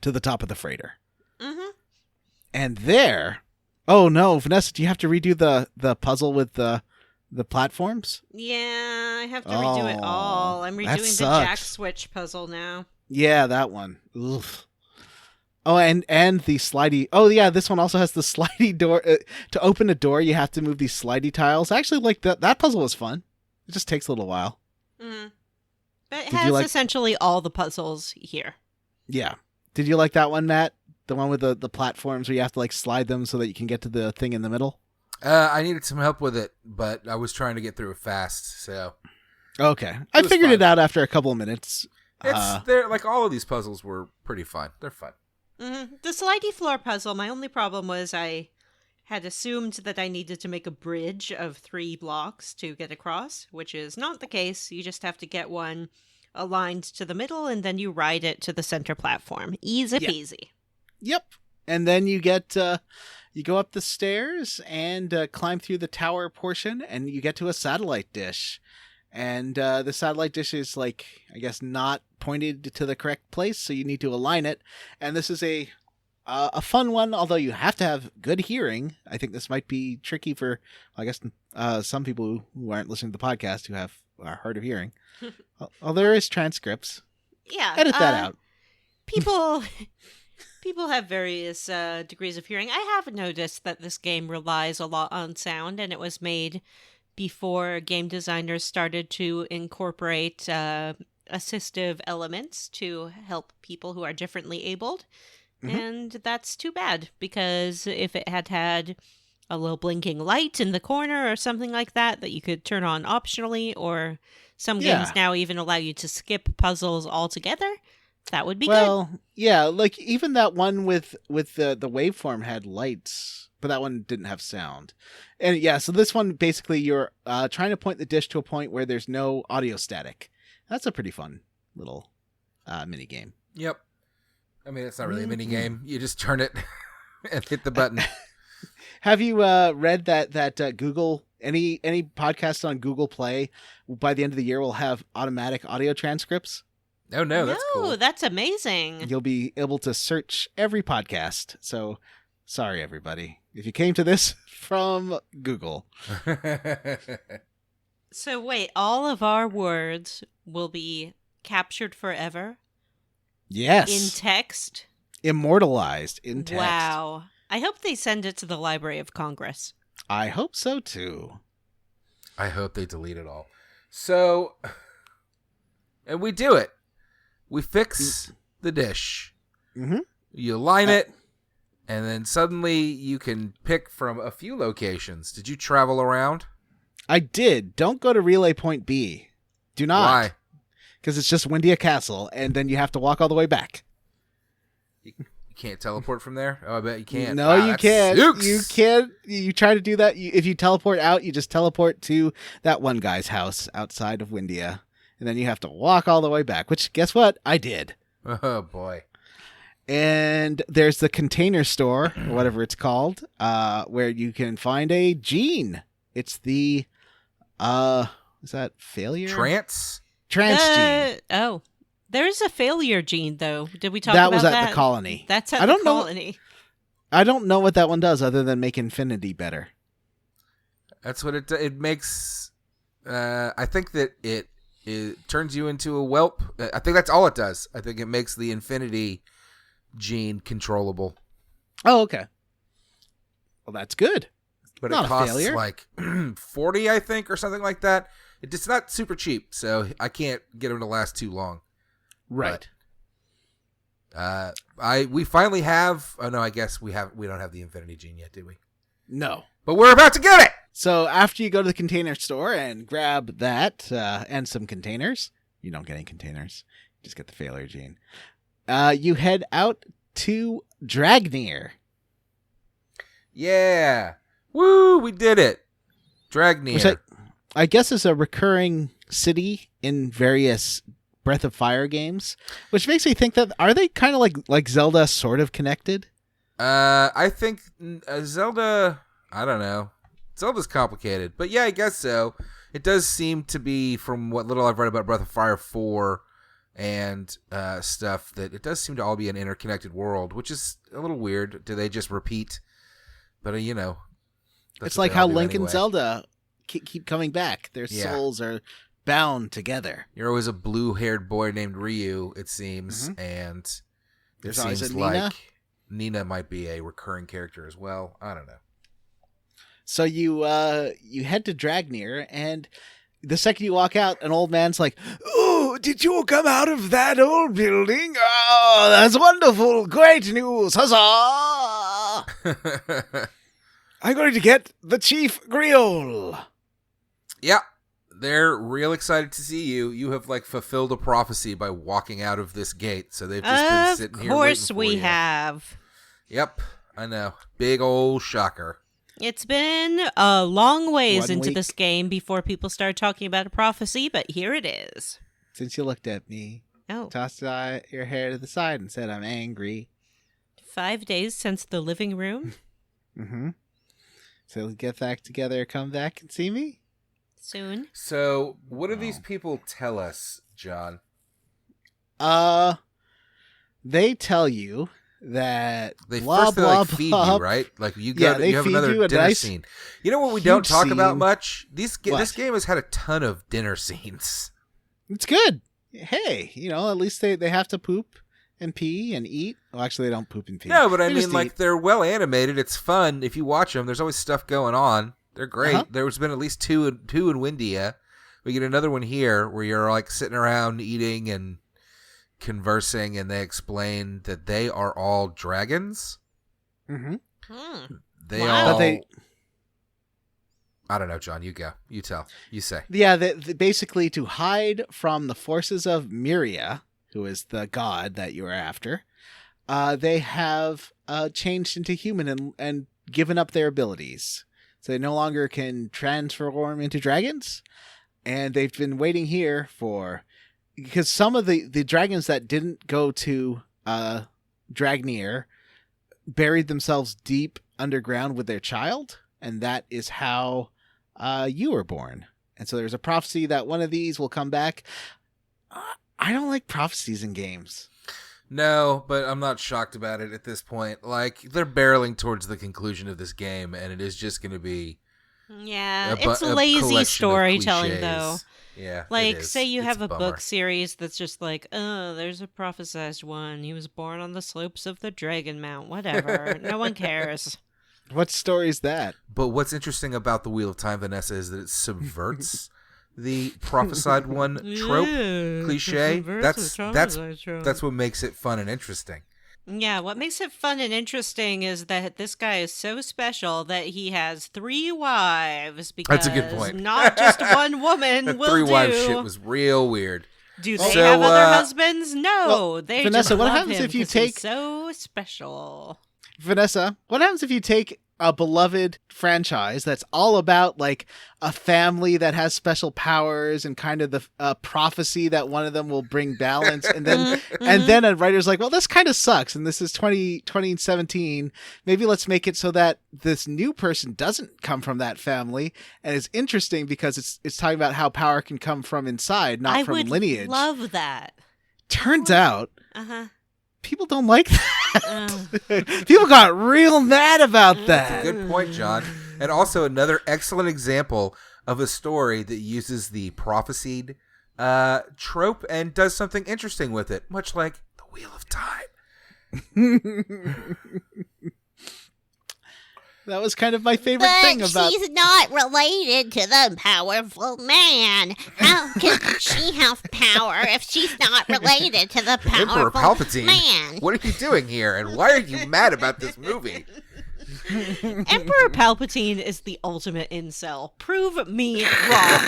to the top of the freighter. Mm-hmm. And there, oh no, Vanessa, do you have to redo the puzzle with the platforms? Yeah, I have to redo it all. I'm that redoing the Jack sucks. Switch puzzle now. Yeah, that one. Oof. Oh, and the slidey. Oh yeah, this one also has the slidey door. To open a door, you have to move these slidey tiles. Actually, like that puzzle was fun. It just takes a little while. Mm-hmm. But it Did you has like- essentially all the puzzles here. Yeah. Did you like that one, Matt? The one with the platforms where you have to like slide them so that you can get to the thing in the middle? I needed some help with it, but I was trying to get through it fast, so Okay. I was figured fun. it out after a couple of minutes. they're like all of these puzzles were pretty fun. They're fun. Mm-hmm. The slidey floor puzzle, my only problem was I had assumed that I needed to make a bridge of 3 blocks to get across, which is not the case. You just have to get one aligned to the middle, and then you ride it to the center platform. Easy Yeah. peasy. Yep. And then you get you go up the stairs and climb through the tower portion, and you get to a satellite dish. And the satellite dish is like, I guess, not pointed to the correct place, so you need to align it. And this is a fun one, although you have to have good hearing. I think this might be tricky for, I guess, some people who aren't listening to the podcast who are hard of hearing. Although there is transcripts. Yeah. Edit that out. People have various degrees of hearing. I have noticed that this game relies a lot on sound, and it was made before game designers started to incorporate assistive elements to help people who are differently abled. Mhm. And that's too bad, because if it had had a little blinking light in the corner or something like that you could turn on optionally, or some games Yeah. now even allow you to skip puzzles altogether, that would be good. Well, yeah, like even that one with the waveform had lights, but that one didn't have sound. And yeah, so this one basically you're trying to point the dish to a point where there's no audio static. That's a pretty fun little mini game. Yep. I mean, it's not really a mini game. You just turn it and hit the button. Have you read that Google any podcast on Google Play by the end of the year will have automatic audio transcripts? Oh no, that's cool. That's amazing. You'll be able to search every podcast. So, sorry everybody if you came to this from Google. So wait, all of our words will be captured forever Yes. in text? Immortalized in text. Wow. I hope they send it to the Library of Congress. I hope so too. I hope they delete it all. So, and we do it. We fix the dish. Mm-hmm. You line it, and then suddenly you can pick from a few locations. Did you travel around? I did. Don't go to Relay Point B. Do not. Why? Because it's just Windia Castle, and then you have to walk all the way back. You can't teleport from there? Oh, I bet you can't. No, Wow, you that can't. sucks. You can't. You try to do that. If you teleport out, you just teleport to that one guy's house outside of Windia. And then you have to walk all the way back, which, guess what? I did. Oh, boy. And there's the container store, or whatever it's called, where you can find a gene. It's the, is that failure? Trance? Trance gene. Oh. There is a failure gene, though. Did we talk That about was that? at the colony. That's at I the don't know- colony. I don't know what that one does other than make infinity better. That's what it makes. I think that it turns you into a whelp. I think that's all it does. I think it makes the infinity gene controllable. Oh, okay. Well, that's good. But Not it a costs failure. like 40, I think, or something like that. It's not super cheap, so I can't get them to last too long. Right. We finally have. Oh no, I guess we don't have the infinity gene yet, did we? No. But we're about to get it. So after you go to the container store and grab that and some containers, you don't get any containers. You just get the failure gene. You head out to Dragnir. Yeah. Woo! We did it. Dragnir. Which I guess is a recurring city in various Breath of Fire games, which makes me think that are they kind of like Zelda, sort of connected? I think Zelda. I don't know. Zelda's complicated, but yeah, I guess so. It does seem to be, from what little I've read about Breath of Fire 4 and stuff, that it does seem to all be an interconnected world, which is a little weird. Do they just repeat? But you know, that's It's what like they how all do Link and anyway. Zelda keep coming back. Their Yeah. souls are bound together. You're always a blue-haired boy named Ryu, it seems, and it There's always seems a like Nina. Nina might be a recurring character as well. I don't know. So you head to Dragnir, and the second you walk out, an old man's like, "Oh, did you come out of that old building? Oh, that's wonderful! Great news! Huzzah! I'm going to get the Chief Griol." Yeah, they're real excited to see you. You have fulfilled a prophecy by walking out of this gate, so they've just been sitting Of here. course waiting for we you. have. Yep, I know. Big old shocker. It's been a long ways 1 into week. this game before people start talking about a prophecy, but here it is. Since you looked at me, Oh, tossed your hair to the side and said, I'm angry. 5 days since the living room. Mm-hmm. So let's get back together, come back and see me? Soon. So, what do these people tell us, John? They tell you that They blah, first blah, feed blah. you, right? Like you Yeah, got they you have feed another you a dinner nice, scene. You know what we don't huge talk about scene. much? This What? game has had a ton of dinner scenes. It's good. Hey, at least they have to poop and pee and eat. Well, actually, they don't poop and pee. No, but I They mean, just like eat. they're well animated. It's fun if you watch them. There's always stuff going on. They're great. Uh-huh. There's been at least two in Windia. We get another one here where you're like sitting around eating and conversing, and they explain that they are all dragons. Mm-hmm. They Wow. all. But they- I don't know, John. You go. You tell. You say. Yeah, basically to hide from the forces of Myria, who is the god that you are after, they have changed into human and given up their abilities. So they no longer can transform into dragons. And they've been waiting here because some of the dragons that didn't go to Dragnir buried themselves deep underground with their child. And that is how you were born. And so there's a prophecy that one of these will come back. I don't like prophecies in games. No, but I'm not shocked about it at this point. Like, they're barreling towards the conclusion of this game, and it is just going to be Yeah, a it's collection lazy of storytelling, cliches. though. Yeah, it Like, is. say you It's have a bummer. book series that's just like, oh, there's a prophesized one. He was born on the slopes of the Dragon Mount. Whatever. No one cares. What story is that? But what's interesting about the Wheel of Time, Vanessa, is that it subverts the prophesied one trope, Yeah, cliche. subverts the prophesized trope. That's what makes it fun and interesting. Yeah, what makes it fun and interesting is that this guy is so special that he has 3 wives because That's a good point. not just one woman That will 3 do. wives shit was real weird. Do they So, have other husbands? No, well, they Vanessa, just what love happens him if you 'cause he's take- so special? Vanessa, what happens if you take a beloved franchise that's all about like a family that has special powers and kind of the prophecy that one of them will bring balance, and then and then a writer's like, well, this kind of sucks, and this is 2017. Maybe let's make it so that this new person doesn't come from that family, and it's interesting because it's talking about how power can come from inside, not I from would lineage. love that. Turns out Uh-huh. people don't like that. Uh, People got real mad about That's a that. good point, John. And also another excellent example of a story that uses the prophesied trope and does something interesting with it, much like the Wheel of Time. That was kind of my favorite thing about. she's not related to the powerful man. How can she have power if she's not related to the Emperor powerful Palpatine, man? what are you doing here? And why are you mad about this movie? Emperor Palpatine is the ultimate incel. Prove me wrong.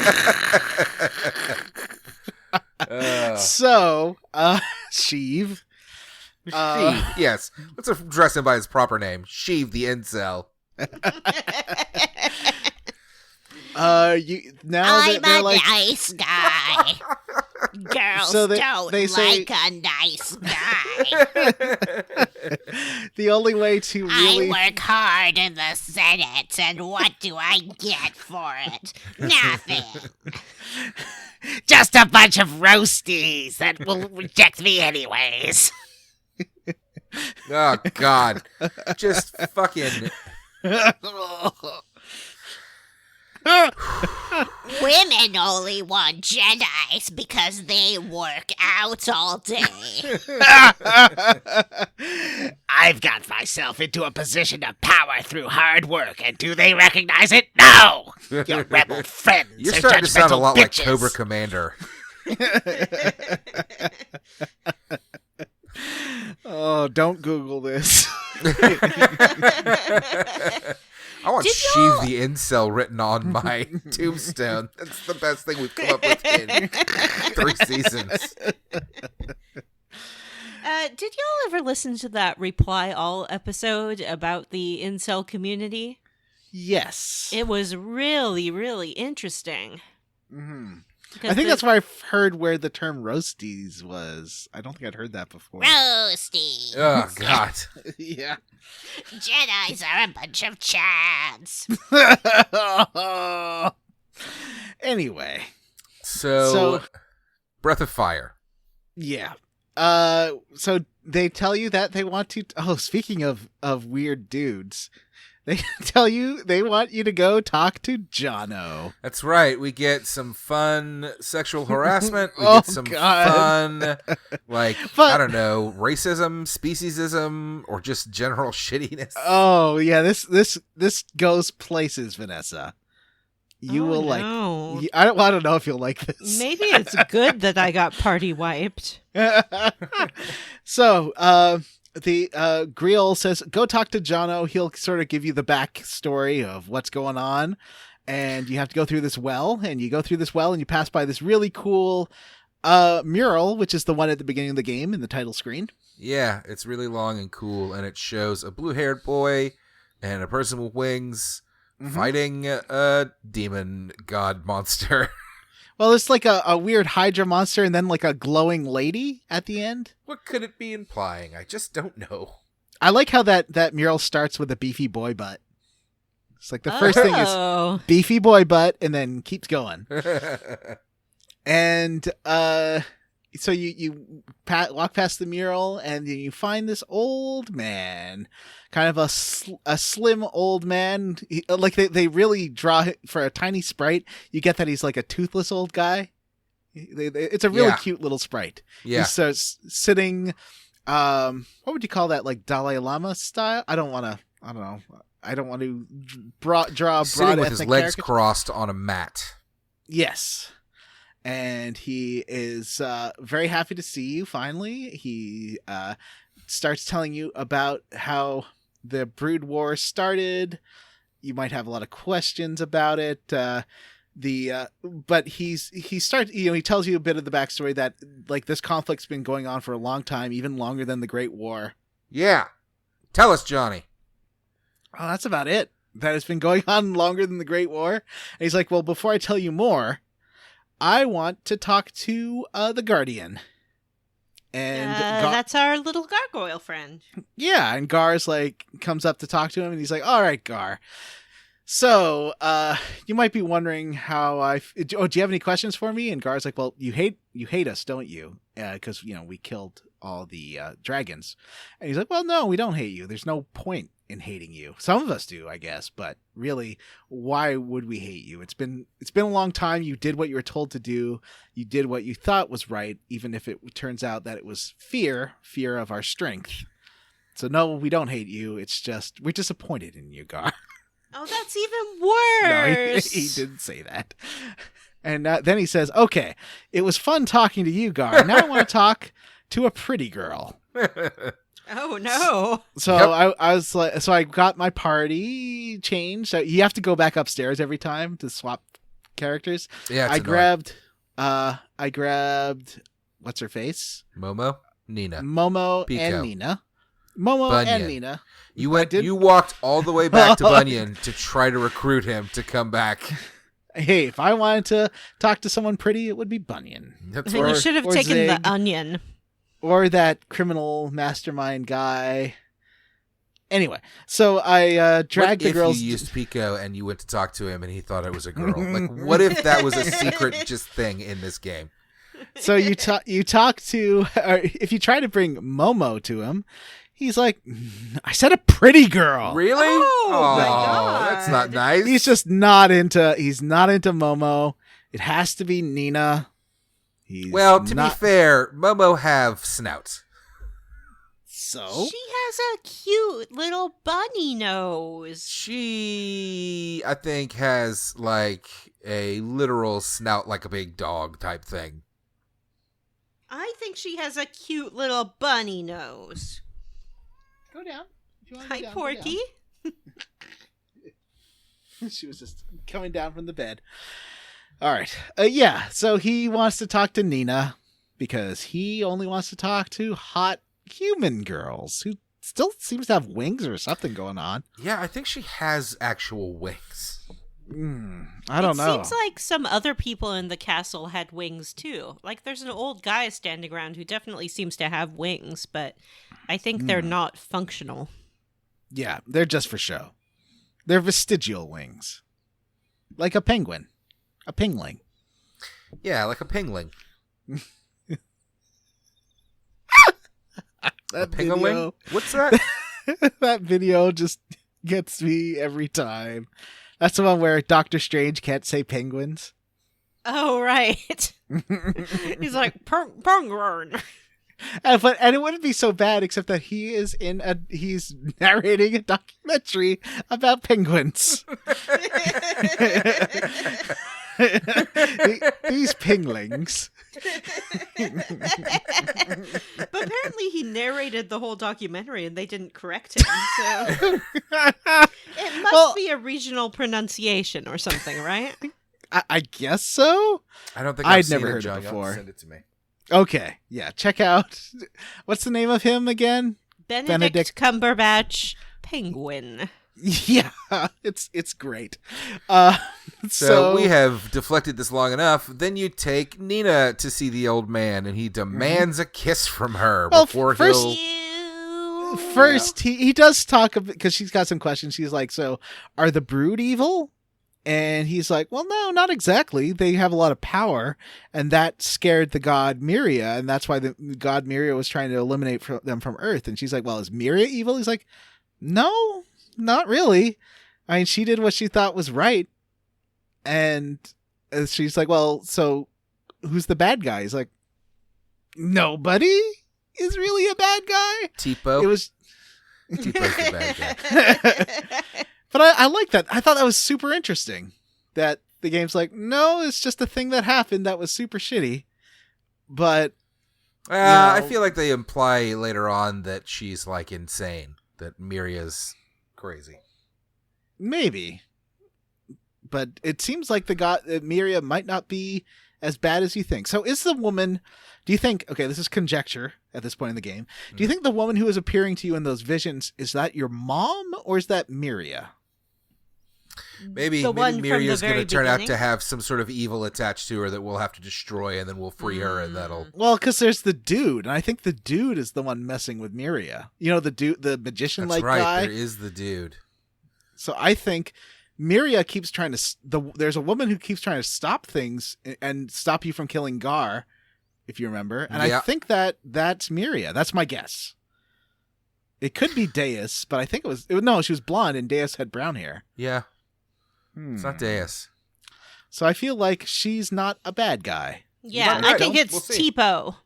So, Sheev. Sheev, yes. Let's address him by his proper name. Sheev the Incel. Now I'm that they're a like, nice guy. Girls So don't they say- like a nice guy. the only way to really. I work hard in the Senate, and what do I get for it? Nothing. Just a bunch of roasties that will reject me anyways. Oh, God. Just fucking... Women only want Jedis because they work out all day. I've got myself into a position of power through hard work, and do they recognize it? No! Your rebel friends You're are starting to sound a judgmental lot bitches. like Cobra Commander. Oh, don't Google this. I want Did Sheev y'all- the Incel written on my tombstone. That's the best thing we've come up with in 3 seasons. Did y'all ever listen to that Reply All episode about the incel community? Yes. It was really, really interesting. Mm-hmm. Because I think that's where I've heard where the term roasties was. I don't think I'd heard that before. Roasty. Oh, God. Yeah. Jedis are a bunch of chads. Anyway. So, Breath of Fire. Yeah. So they tell you that they want to. Oh, speaking of weird dudes, they tell you they want you to go talk to Jono. That's right. We get some fun sexual harassment. We Oh, get some God. fun, like, But- I don't know, racism, speciesism, or just general shittiness. Oh yeah, this goes places, Vanessa. You will like. no. I don't know if you'll like this. Maybe it's good that I got party wiped. So, the Griel says, go talk to Jono. He'll sort of give you the backstory of what's going on. And you have to go through this well. And you go through this well and you pass by this really cool mural, which is the one at the beginning of the game in the title screen. Yeah, it's really long and cool, and it shows a blue-haired boy and a person with wings fighting a demon god monster. Well, it's like a weird Hydra monster and then like a glowing lady at the end. What could it be implying? I just don't know. I like how that mural starts with a beefy boy butt. It's like the first thing is Oh. beefy boy butt and then keeps going. And so you walk past the mural and you find this old man, kind of a slim old man. Like they really draw for a tiny sprite. You get that he's like a toothless old guy. It's a really Yeah. cute little sprite. Yeah. He starts sitting. What would you call that? Like Dalai Lama style? I don't want to draw a broad Sitting with his ethnic legs caricature. crossed on a mat. Yes. And he is very happy to see you finally. He starts telling you about how the Brood War started. You might have a lot of questions about it. But he tells you a bit of the backstory that like this conflict's been going on for a long time, even longer than the Great War. Yeah. Tell us, Johnny. Oh, that's about it. That has been going on longer than the Great War. And he's like, well, before I tell you more, I want to talk to the Guardian. And That's our little gargoyle friend. yeah, and Gar's like comes up to talk to him, and he's like, "All right, Gar. So, you might be wondering how do you have any questions for me?" And Gar's like, "Well, you hate us, don't you? Because we killed all the dragons." And he's like, "Well, no, we don't hate you. There's no point in hating you. Some of us do, I guess, but really, why would we hate you? It's been a long time. You did what you were told to do. You did what you thought was right, even if it turns out that it was fear of our strength. So no, we don't hate you. It's just we're disappointed in you, Gar." Oh, that's even No, worse. he didn't say that. And then he says, "Okay, it was fun talking to you, Gar. Now I want to talk to a pretty girl." Oh no. So Yep. I was like, so I got my party changed. So you have to go back upstairs every time to swap characters. Yeah, it's I annoying. grabbed what's her face? Momo, Nina. Momo Pico. and Nina. Momo Bunyan. and Nina. You walked all the way back to Bunyan to try to recruit him to come back. Hey, if I wanted to talk to someone pretty, it would be Bunyan. That's You right. should have or taken the Zig. onion. Or that criminal mastermind guy. Anyway, so I dragged What the girls. if you used Pico and you went to talk to him and he thought it was a girl? Like, what if that was a secret just thing in this game? So you talk to, or if you try to bring Momo to him, he's like, "I said a pretty girl." Really? Oh, my God. That's not nice. He's just not into. He's not into Momo. It has to be Nina. He's well, to not, be fair, Momo have snouts. so She has a cute little bunny nose. She, I think, has like a literal snout like a big dog type thing. I think she has a cute little bunny nose. go down. If you want to Hi, go down, Porky. go down. She was just coming down from the bed. All right. Yeah. So he wants to talk to Nina because he only wants to talk to hot human girls who still seems to have wings or something going on. Yeah, I think she has actual wings. I don't know. It seems like some other people in the castle had wings too. Like there's an old guy standing around who definitely seems to have wings, but I think they're not functional. Yeah, they're just for show. They're vestigial wings. Like a penguin. A pingling. Yeah, like a pingling. That A pingling? video, What's that? that video just gets me every time. That's the one where Doctor Strange can't say penguins. Oh, right. He's like, penguin. And it wouldn't be so bad except that he's narrating a documentary about penguins. These pinglings. But apparently he narrated the whole documentary and they didn't correct him, so it must be a regional pronunciation or something, right? I guess so. I don't think I'd I've seen never it, heard it John. You'll have to before. Send it to me. Okay, yeah, check out. What's the name of him again? Benedict Cumberbatch Penguin. Yeah, it's great. So we have deflected this long enough. Then you take Nina to see the old man, and he demands a kiss from her before he'll. First, he does talk because she's got some questions. She's like, "So, are the Brood evil?" And he's like, "Well, no, not exactly. They have a lot of power, and that scared the god Myria, and that's why the god Myria was trying to eliminate them from Earth." And she's like, "Well, is Myria evil?" He's like, "No, not really. I mean, she did what she thought was right." And she's like, "Well, so who's the bad guy?" He's like, "Nobody is really a bad guy." Tipo. It was. Tipo's the bad guy. But I like that. I thought that was super interesting. That the game's like, no, it's just a thing that happened that was super shitty. But I feel like they imply later on that she's like insane. That Myria's crazy. maybe. But it seems like Myria might not be as bad as you think. So is the woman, do you think, okay, this is conjecture at this point in the game. Do you think the woman who is appearing to you in those visions, is that your mom or is that Myria? Maybe Myria's going to turn out to have some sort of evil attached to her that we'll have to destroy, and then we'll free her, and that'll... Well, because there's the dude, and I think the dude is the one messing with Myria. You know, the magician-like guy? That's right, there is the dude. So I think Myria keeps trying to... There's a woman who keeps trying to stop things and stop you from killing Gar, if you remember. And I think that's Myria. That's my guess. It could be Deus, but I think no, she was blonde, and Deus had brown hair. Yeah. It's not Deus. So I feel like she's not a bad guy. Yeah, I think it's Tipo.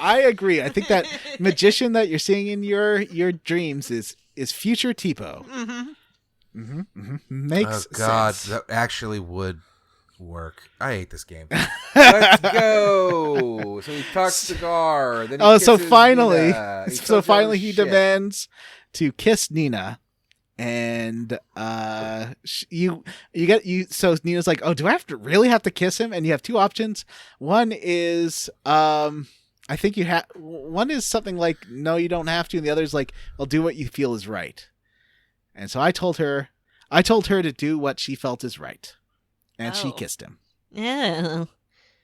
I agree. I think that magician that you're seeing in your dreams is future Tipo. Makes God, sense. that actually would work. I hate this game. Let's go. So he talks to Gar. Then he so kisses finally, Nina. He demands to kiss Nina. And so Nina's like, oh, do I really have to kiss him? And you have two options. One is I think one is something like, no, you don't have to, and the other is like, well, do what you feel is right. And so I told her to do what she felt is right, and she kissed him. Oh.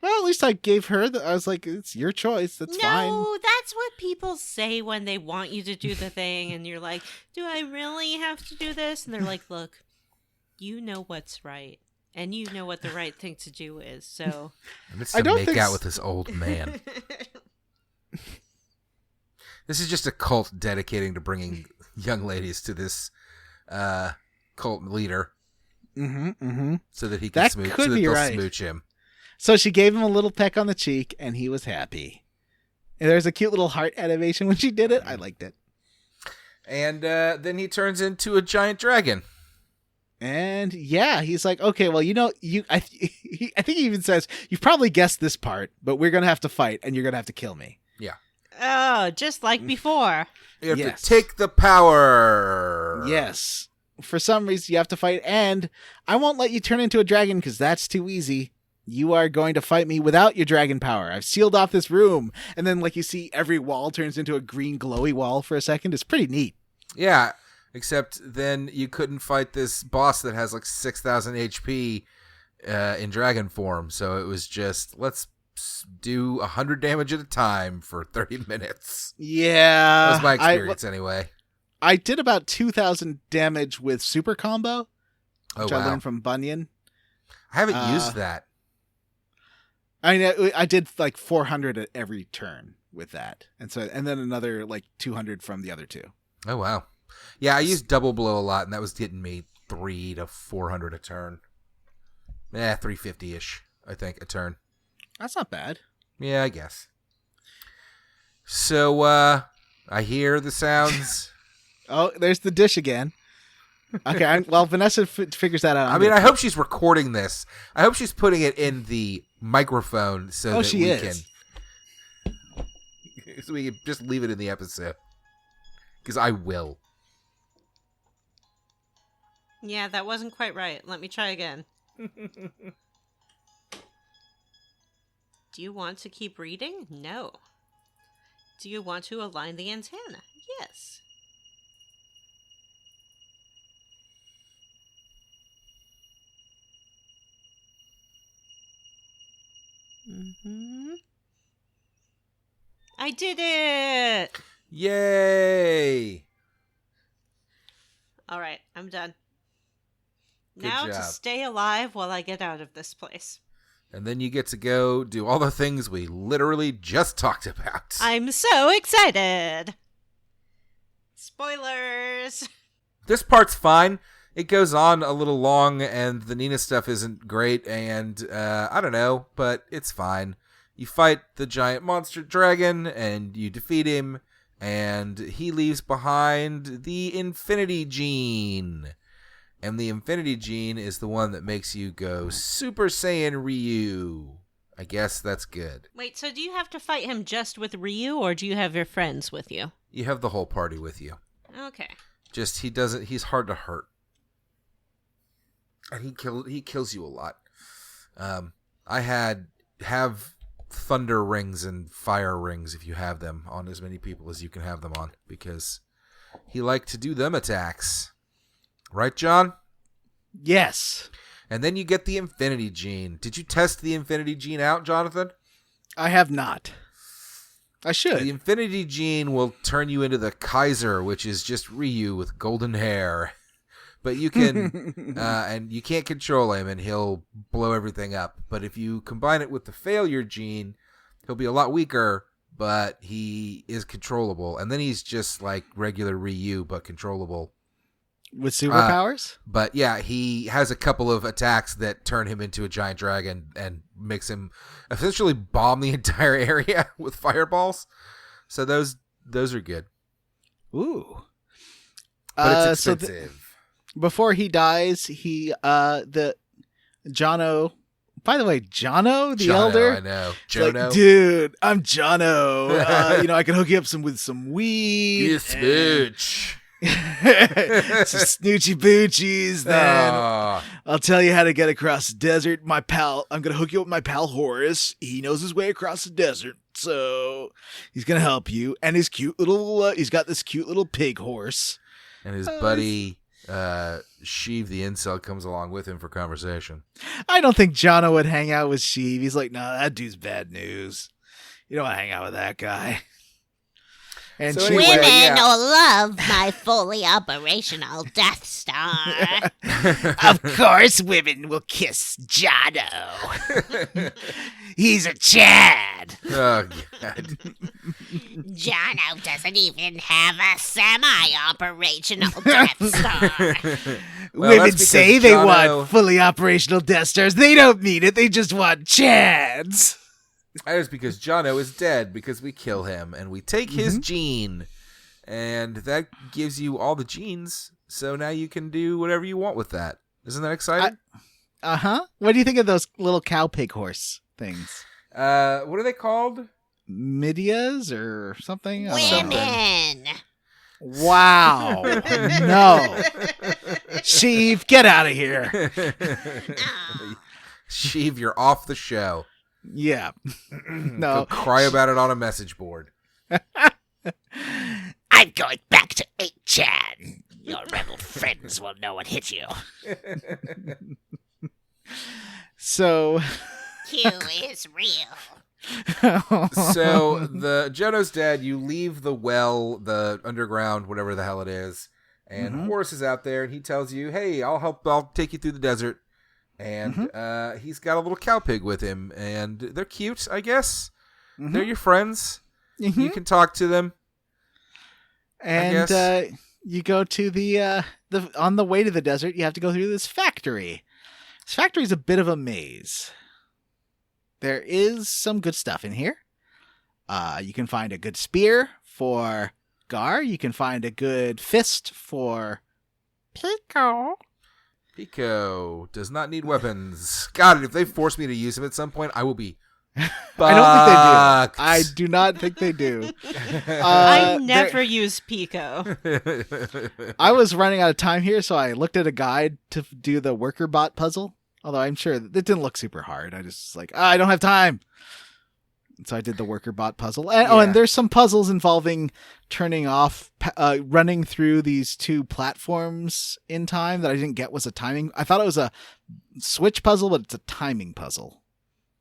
Well, at least I gave her I was like, it's your choice. That's fine. No, that's what people say when they want you to do the thing, and you're like, do I really have to do this? And they're like, look, you know what's right, and you know what the right thing to do is, so... I don't make out with this old man. This is just a cult dedicating to bringing young ladies to this cult leader. So that he can smooch, so that they'll smooch him. So she gave him a little peck on the cheek, and he was happy. And there's a cute little heart animation when she did it. I liked it. And then he turns into a giant dragon. And yeah, he's like, okay, well, I think he even says, you've probably guessed this part, but we're going to have to fight, and you're going to have to kill me. Yeah. Oh, just like before. You have to take the power. Yes. For some reason, you have to fight, and I won't let you turn into a dragon because that's too easy. You are going to fight me without your dragon power. I've sealed off this room. And then, like, you see every wall turns into a green glowy wall for a second. It's pretty neat. Yeah, except then you couldn't fight this boss that has like 6,000 HP in dragon form. So it was just, let's do 100 damage at a time for 30 minutes. Yeah. That was my experience anyway. I did about 2,000 damage with super combo, which I wow. learned from Bunyan. I haven't used that. I did like 400 at every turn with that, and then another like 200 from the other two. Oh wow, yeah, I used double blow a lot, and that was getting me 300 to 400 a turn. 350-ish, I think, a turn. That's not bad. Yeah, I guess. So I hear the sounds. Oh, there's the dish again. Okay, well, Vanessa figures that out. I hope she's recording this. I hope she's putting it in the microphone so that we can just leave it in the episode. Because I will. Yeah, that wasn't quite right. Let me try again. Do you want to keep reading? No. Do you want to align the antenna? Yes. I did it! Yay! All right, I'm done. Good Now to job. stay alive while I get out of this place. And then you get to go do all the things we literally just talked about. I'm so excited! Spoilers! This part's fine. It goes on a little long, and the Nina stuff isn't great, and I don't know, but it's fine. You fight the giant monster dragon, and you defeat him, and he leaves behind the Infinity Gene. And the Infinity Gene is the one that makes you go Super Saiyan Ryu. I guess that's good. Wait, so do you have to fight him just with Ryu, or do you have your friends with you? You have the whole party with you. Okay. Just he's hard to hurt. And he kills you a lot. I have thunder rings and fire rings if you have them on as many people as you can have them on, because he liked to do them attacks. Right, John? Yes. And then you get the Infinity Gene. Did you test the Infinity Gene out, Jonathan? I have not. I should. The Infinity Gene will turn you into the Kaiser, which is just Ryu with golden hair. But you can, and you can't control him, and he'll blow everything up. But if you combine it with the Failure Gene, he'll be a lot weaker, but he is controllable. And then he's just like regular Ryu, but controllable. With superpowers? But yeah, he has a couple of attacks that turn him into a giant dragon and makes him essentially bomb the entire area with fireballs. So those are good. Ooh. But it's expensive. Before he dies, the Jono. By the way, Jono, the elder. I know. Like, Jono. dude, I'm Jono. I can hook you up with some weed. You smooch. Some snoochy boochies. Then I'll tell you how to get across the desert. I'm gonna hook you up with my pal Horace. He knows his way across the desert, so he's gonna help you. And his cute little, he's got this cute little pig horse. And his buddy Sheev the Incel comes along with him for conversation. I don't think Jono would hang out with Sheev. He's like, nah, that dude's bad news. You don't want to hang out with that guy. And So Sheev- anyway, Women yeah. will love my fully operational Death Star. of course, women will kiss Jono. He's a Chad. Oh, God. Jono doesn't even have a semi-operational Death Star. Well, Women that's say because they Jono- want fully operational Death Stars. They don't mean it. They just want Chads. That is because Jono is dead because we kill him and we take his gene, and that gives you all the genes. So now you can do whatever you want with that. Isn't that exciting? What do you think of those little cow pig horse things? What are they called? Midias or something? I don't know. Women. Wow. No. Sheev, get out of here. Sheev, you're off the show. Yeah. Go cry about it on a message board. I'm going back to Xhan. Your rebel friends will know what hit you. So Q is real. So the Jono's dead. You leave the well, the underground, whatever the hell it is, and Horus is out there, and he tells you, "Hey, I'll help. I'll take you through the desert." And he's got a little cow pig with him, and they're cute, I guess. They're your friends. You can talk to them. And you go to the on the way to the desert, you have to go through this factory. This factory is a bit of a maze. There is some good stuff in here. You can find a good spear for Gar. You can find a good fist for Pico. Pico does not need weapons. God, if they force me to use him at some point, I will be I don't think they do. I do not think they do. I never use Pico. I was running out of time here, so I looked at a guide to do the worker bot puzzle. Although I'm sure it didn't look super hard. I just was like, I don't have time. So I did the worker bot puzzle. And, and there's some puzzles involving turning off, running through these two platforms in time that I didn't get was a timing. I thought it was a switch puzzle, but it's a timing puzzle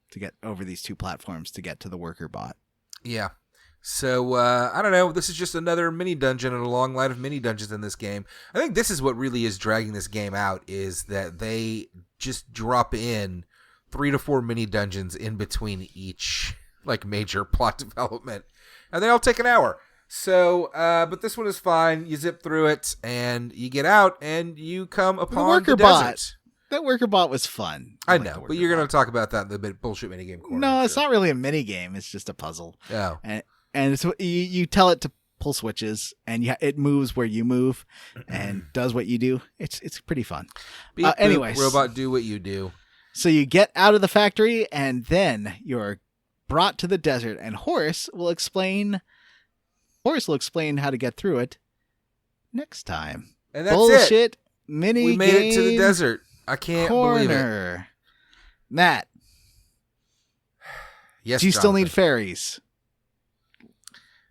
to get over these two platforms to get to the worker bot. Yeah. So, I don't know. This is just another mini dungeon in a long line of mini dungeons in this game. I think this is what really is dragging this game out, is that they just drop in 3 to 4 mini dungeons in between each major plot development, and they all take an hour. So, but this one is fine. You zip through it, and you get out, and you come upon the worker desert. bot. That worker bot was fun. I know, but you're going to talk about that in the bullshit minigame corner. No, it's not really a minigame. It's just a puzzle. Oh. And it's, you tell it to pull switches, and it moves where you move and does what you do. It's pretty fun. Anyways, robot, do what you do. So you get out of the factory, and then you're brought to the desert, and Horus will explain how to get through it next time. And that's Bullshit it. Mini we made it to the desert. I can't believe it. Matt. Yes, do you still Jonathan. need fairies?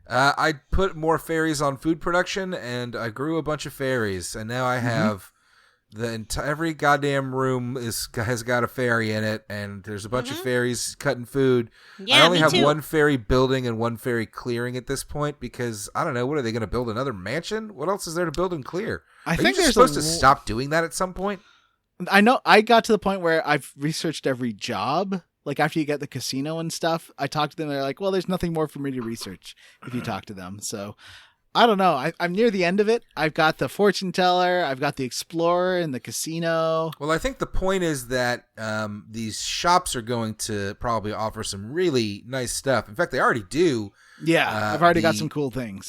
I put more fairies on food production, and I grew a bunch of fairies, and now I have every goddamn room has got a fairy in it, and there's a bunch of fairies cutting food. Yeah, I only have too. one fairy building and one fairy clearing at this point, because I don't know, what are they going to build, another mansion? What else is there to build and clear? I think they're they're supposed to stop doing that at some point. I know. I got to the point where I've researched every job. Like after you get the casino and stuff, I talk to them. They're like, "Well, there's nothing more for me to research if you talk to them." So I don't know. I'm near the end of it. I've got the fortune teller. I've got the explorer and the casino. Well, I think the point is that these shops are going to probably offer some really nice stuff. In fact, they already do. Yeah, I've already got some cool things.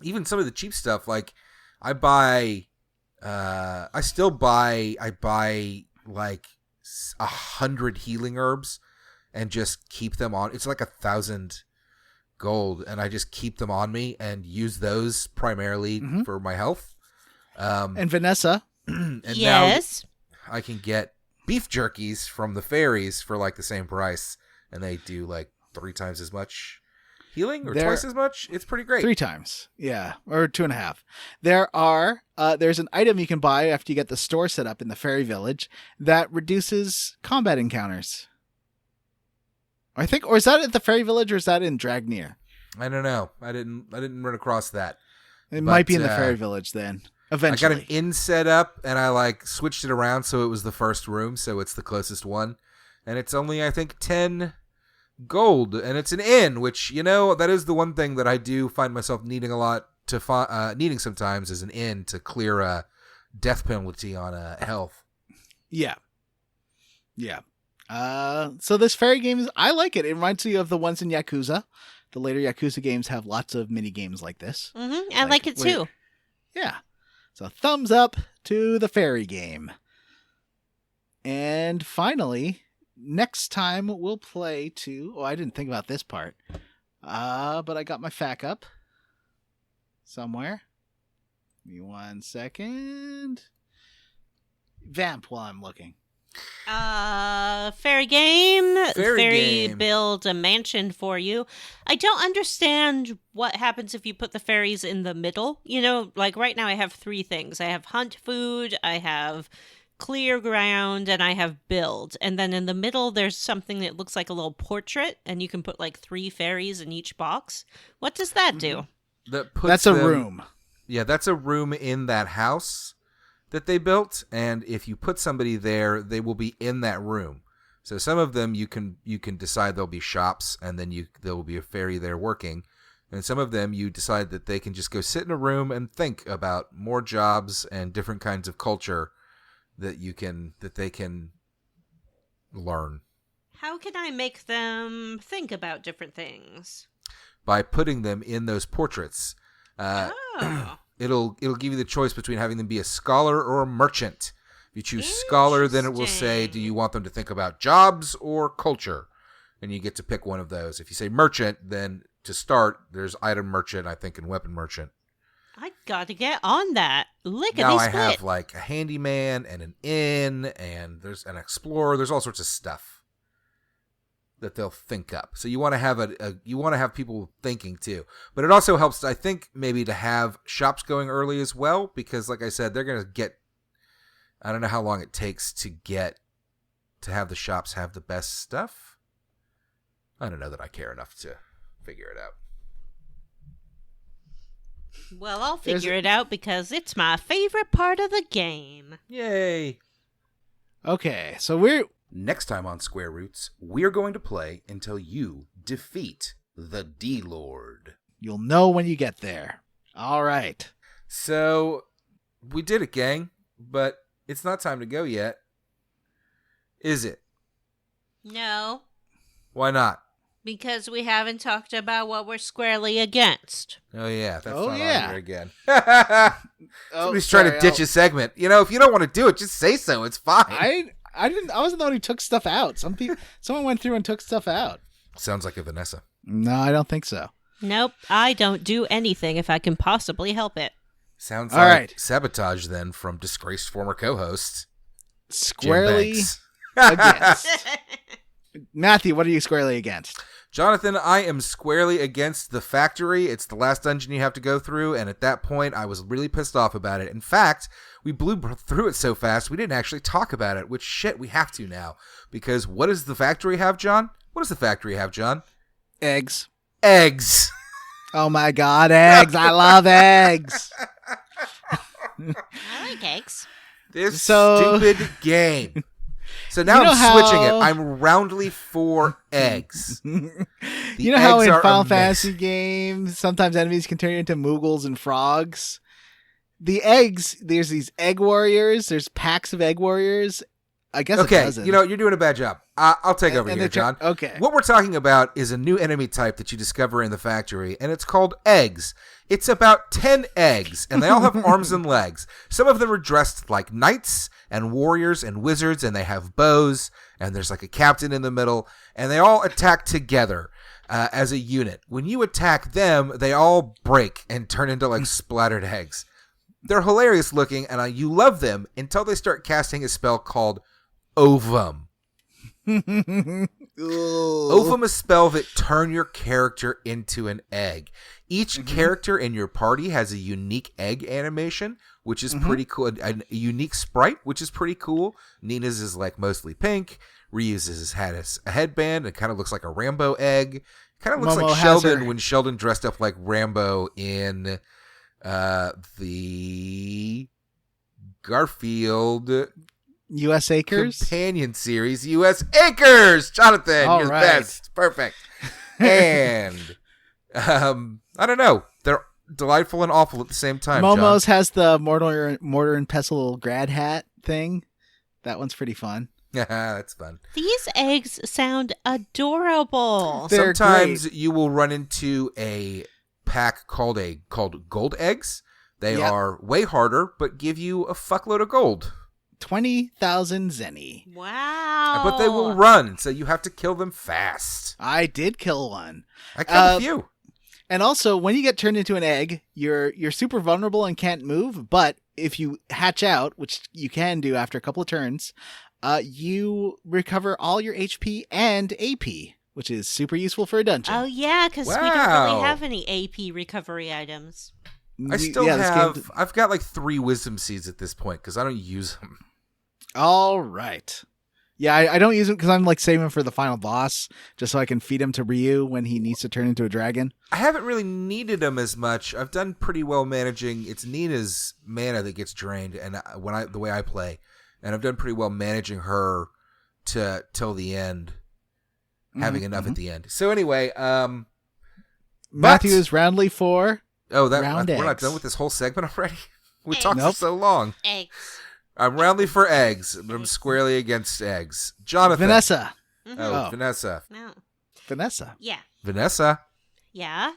Even some of the cheap stuff, like I buy like 100 healing herbs and just keep them on. It's like 1,000 gold, and I just keep them on me and use those primarily for my health. And Vanessa. And yes. now I can get beef jerkies from the fairies for like the same price, and they do like 3 times as much healing or twice as much. It's pretty great. 3 times. Yeah. Or 2.5. There's an item you can buy after you get the store set up in the fairy village that reduces combat encounters. I think, or is that at the fairy village or is that in Dragnir? I don't know. I didn't run across that. It might be in the fairy village then. Eventually. I got an inn set up, and I switched it around so it was the first room, so it's the closest one. And it's only, I think, 10 gold, and it's an inn, which, that is the one thing that I do find myself needing a lot needing sometimes, is an inn to clear a death penalty on health. Yeah. So this fairy game I like it. It reminds me of the ones in Yakuza. The later Yakuza games have lots of mini games like this. I like it too. Yeah. So thumbs up to the fairy game. And finally, next time we'll play I didn't think about this part. But I got my FAQ up somewhere. Give me 1 second. Vamp while I'm looking. Fairy game. Fairy game. Build a mansion for you. I don't understand what happens if you put the fairies in the middle. You know, like right now I have 3 things. I have hunt food, I have clear ground, and I have build. And then in the middle there's something that looks like a little portrait, and you can put like 3 fairies in each box. What does that do? That's a room. Yeah, that's a room in that house that they built, and if you put somebody there, they will be in that room. So some of them you can decide there'll be shops, and then there will be a fairy there working. And some of them you decide that they can just go sit in a room and think about more jobs and different kinds of culture that they can learn. How can I make them think about different things? By putting them in those portraits. It'll give you the choice between having them be a scholar or a merchant. If you choose scholar, then it will say, do you want them to think about jobs or culture? And you get to pick one of those. If you say merchant, then to start, there's item merchant, I think, and weapon merchant. I got to get on that. Now I have like a handyman and an inn, and there's an explorer. There's all sorts of stuff that they'll think up. So you want to have you want to have people thinking too. But it also helps, I think, maybe to have shops going early as well, because like I said, they're going to get, I don't know how long it takes to have the shops have the best stuff. I don't know that I care enough to figure it out. Well, I'll figure it out because it's my favorite part of the game. Yay. Okay, so Next time on Square Roots, we're going to play until you defeat the D-Lord. You'll know when you get there. All right. So, we did it, gang, but it's not time to go yet. Is it? No, Why not? because we haven't talked about what we're squarely against. Oh, yeah. That's Oh, not yeah. on here again. Oh, Somebody's trying to ditch a segment. You know, if you don't want to do it, just say so. It's fine. I wasn't the one who took stuff out. Someone went through and took stuff out. Sounds like a Vanessa. No, I don't think so. Nope, I don't do anything if I can possibly help it. Sounds All like right. sabotage, then, from disgraced former co-host Jim Squarely Banks. against. Matthew, what are you squarely against? Jonathan, I am squarely against the factory. It's the last dungeon you have to go through, and at that point, I was really pissed off about it. In fact, we blew through it so fast, we didn't actually talk about it, which, shit, we have to now. Because what does the factory have, John? What does the factory have, John? Eggs. Eggs. Oh my god, eggs. I love eggs. I like eggs. This So- stupid game. So now You know I'm switching it. how- I'm roundly for eggs. You know how eggs in are Final amazing. Fantasy games, sometimes enemies can turn into Moogles and frogs? The eggs, there's these egg warriors. There's packs of egg warriors. I guess a Okay, dozen. you know, you're doing a bad job. I'll take over And here, they're John. okay. What we're talking about is a new enemy type that you discover in the factory, and it's called eggs. It's about 10 eggs, and they all have arms and legs. Some of them are dressed like knights and warriors and wizards, and they have bows, and there's like a captain in the middle, and they all attack together as a unit. When you attack them, they all break and turn into like splattered eggs. They're hilarious looking, and you love them until they start casting a spell called Ovum. Ovum is a spell that turn your character into an egg. Each character in your party has a unique egg animation, which is pretty cool. A unique sprite, which is pretty cool. Nina's is like mostly pink. Ryu's has a headband. It kind of looks like a Rambo egg. Kind of looks Momo like has Sheldon her- when Sheldon dressed up like Rambo in the Garfield U.S. Acres? companion series, U.S. Acres. Jonathan, All you're right. the best. Perfect. And I don't know. They're delightful and awful at the same time. Momo's has the mortar and pestle grad hat thing. That one's pretty fun. John. That's fun. These eggs sound adorable. They're Sometimes great. you will run into a pack called gold eggs. They Yep. are way harder, but give you a fuckload of gold. 20,000 zenny. Wow. But they will run, so you have to kill them fast. I did kill one. I killed a few. And also, when you get turned into an egg, you're super vulnerable and can't move. But if you hatch out, which you can do after a couple of turns, you recover all your HP and AP, which is super useful for a dungeon. Oh, yeah, because we don't Wow. really have any AP recovery items. I still this game- have. I've got like 3 wisdom seeds at this point because I don't use them. All right. Yeah, I don't use them because I'm like saving for the final boss, just so I can feed him to Ryu when he needs to turn into a dragon. I haven't really needed them as much. I've done pretty well managing. It's Nina's mana that gets drained, and the way I play, and I've done pretty well managing her to till the end, having enough at the end. So anyway, Matthew is roundly for round round we're not eggs. done with this whole segment already. We Eggs. talked for Nope. so long. Eggs. I'm roundly for eggs, but I'm squarely against eggs. Jonathan. Vanessa. Oh, Vanessa. No. Vanessa. Yeah. Vanessa. Yeah.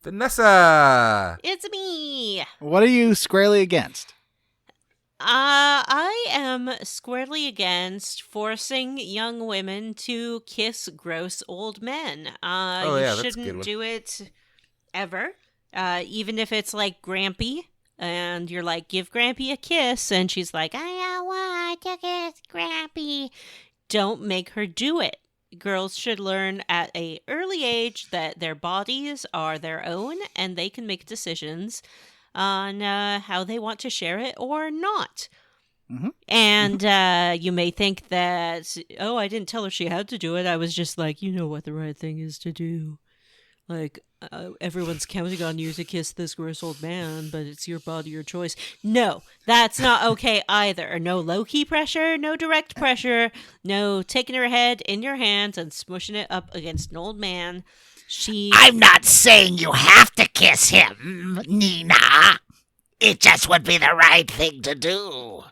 Vanessa. It's me. What are you squarely against? I am squarely against forcing young women to kiss gross old men. Oh, You yeah, that's a good shouldn't one. do it ever. Even if it's like Grampy, and you're like, give Grampy a kiss, and she's like, I don't want to kiss Grampy. Don't make her do it. Girls should learn at a early age that their bodies are their own, and they can make decisions on how they want to share it or not. Mhm. And you may think that, oh, I didn't tell her she had to do it. I was just like, you know what the right thing is to do. Like, everyone's counting on you to kiss this gross old man, but it's your body, your choice. No, that's not okay either. No low-key pressure, no direct pressure, no taking her head in your hands and smushing it up against an old man. I'm not saying you have to kiss him, Nina. It just would be the right thing to do.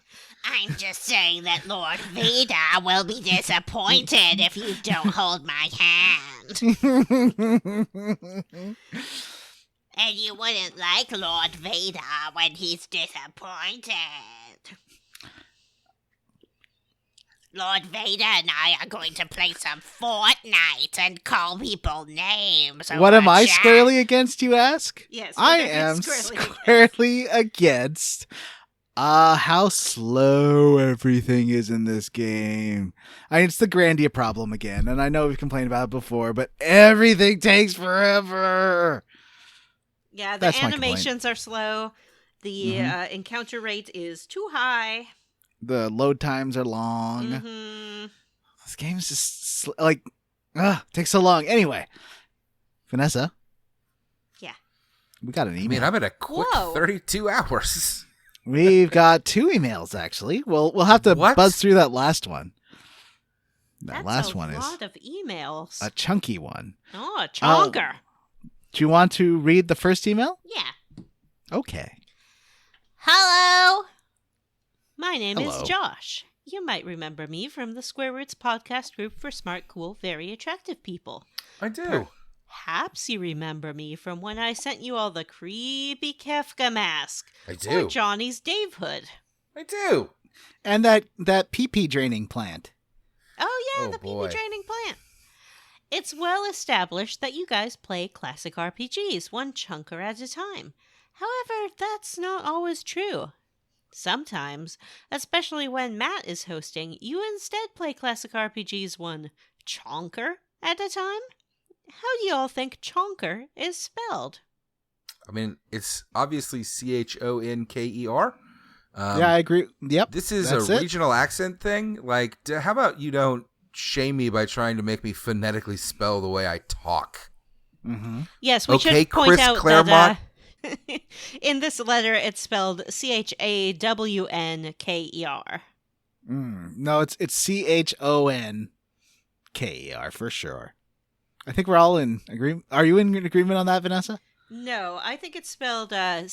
I'm just saying that Lord Vader will be disappointed if you don't hold my hand. And you wouldn't like Lord Vader when he's disappointed. Lord Vader and I are going to play some Fortnite and call people names. What over am I chat. squarely against, you ask? Yes, I what am is squarely squarely against how slow everything is in this game. It's the Grandia problem again, and I know we've complained about it before, but everything takes forever. Yeah, the That's my complaint. animations are slow. The encounter rate is too high. The load times are long. Mm-hmm. This game's just takes so long. Anyway, Vanessa. Yeah. We got an I email. mean, I'm at a quick Whoa. 32 hours. We've got 2 emails actually. We'll have to What? buzz through that last one. That That's last a one is lot of emails. a chunky one. Oh, chonker. Do you want to read the first email? Yeah. Okay. Hello. My name Hello. is Josh. You might remember me from the Square Roots podcast group for smart, cool, very attractive people. I do. Perhaps you remember me from when I sent you all the creepy Kefka mask I or do. Johnny's Dave hood. I do. And that pee-pee draining plant. Oh yeah, Oh, the boy. pee draining plant. It's well established that you guys play classic RPGs, one chunker at a time. However, that's not always true. Sometimes, especially when Matt is hosting, you instead play classic RPGs one chonker at a time? How do y'all think chonker is spelled? I mean, it's obviously Chonker. Yeah, I agree. Yep. This is that's a it. regional accent thing. Like, how about you don't shame me by trying to make me phonetically spell the way I talk? Mm-hmm. Yes, we Okay, should point Chris out Claremont. that in this letter it's spelled Chawnnker. No, it's Chonker for sure. I think we're all in agreement. Are you in agreement on that, Vanessa? No, I think it's spelled Chonquer.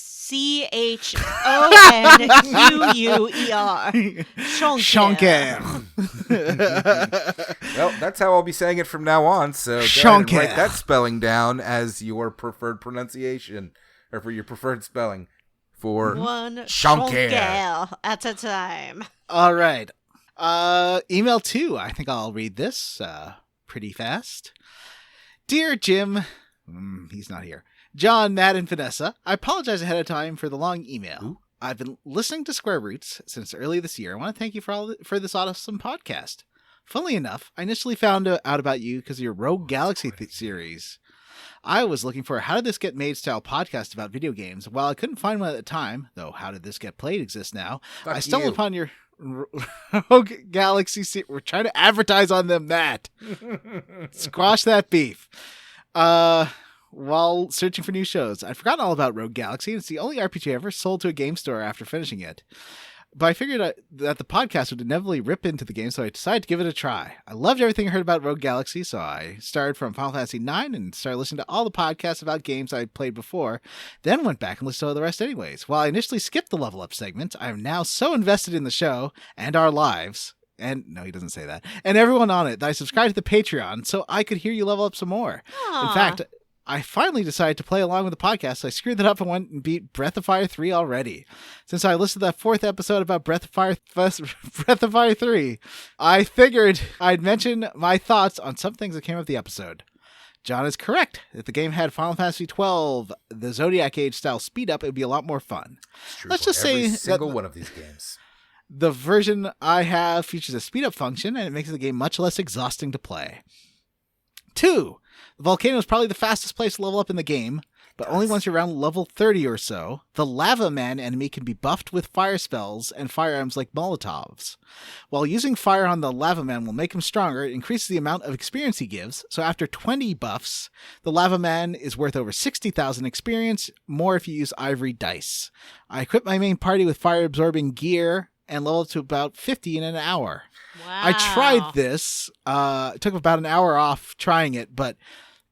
Shonker. Well, that's how I'll be saying it from now on. So go ahead and Shonker. write that spelling down as your preferred pronunciation, or for your preferred spelling for One Shonker. chonker at a time. All right. Email 2. I think I'll read this pretty fast. Dear Jim, he's not here. John, Matt, and Vanessa, I apologize ahead of time for the long email. Ooh. I've been listening to Square Roots since early this year. I want to thank you for this awesome podcast. Funnily enough, I initially found out about you because of your Rogue Galaxy series. I was looking for a How Did This Get Made style podcast about video games. While I couldn't find one at the time, though How Did This Get Played exists now, I stumbled upon your Rogue Galaxy. We're trying to advertise on them, Matt. Squash that beef. While searching for new shows, I'd forgotten all about Rogue Galaxy, and it's the only RPG I ever sold to a game store after finishing it. But I figured that the podcast would inevitably rip into the game, so I decided to give it a try. I loved everything I heard about Rogue Galaxy, so I started from Final Fantasy IX and started listening to all the podcasts about games I played before, then went back and listened to the rest anyways. While I initially skipped the level up segment, I am now so invested in the show and our lives, and no, he doesn't say that, and everyone on it, that I subscribed to the Patreon so I could hear you level up some more. Aw. In fact, I finally decided to play along with the podcast, so I screwed that up and went and beat Breath of Fire 3 already. Since I listened to that 4th episode about Breath of Fire 3, I figured I'd mention my thoughts on some things that came up the episode. John is correct. If the game had Final Fantasy 12, the Zodiac Age style speed up, it would be a lot more fun. It's true Let's for just every say single that one of these games. the version I have features a speed up function, and it makes the game much less exhausting to play. 2. The volcano is probably the fastest place to level up in the game, but only once you're around level 30 or so. The Lava Man enemy can be buffed with fire spells and firearms like Molotovs. While using fire on the Lava Man will make him stronger, it increases the amount of experience he gives, so after 20 buffs, the Lava Man is worth over 60,000 experience, more if you use Ivory Dice. I equipped my main party with fire-absorbing gear and leveled to about 50 in an hour. Wow. I tried this. It took about an hour off trying it, but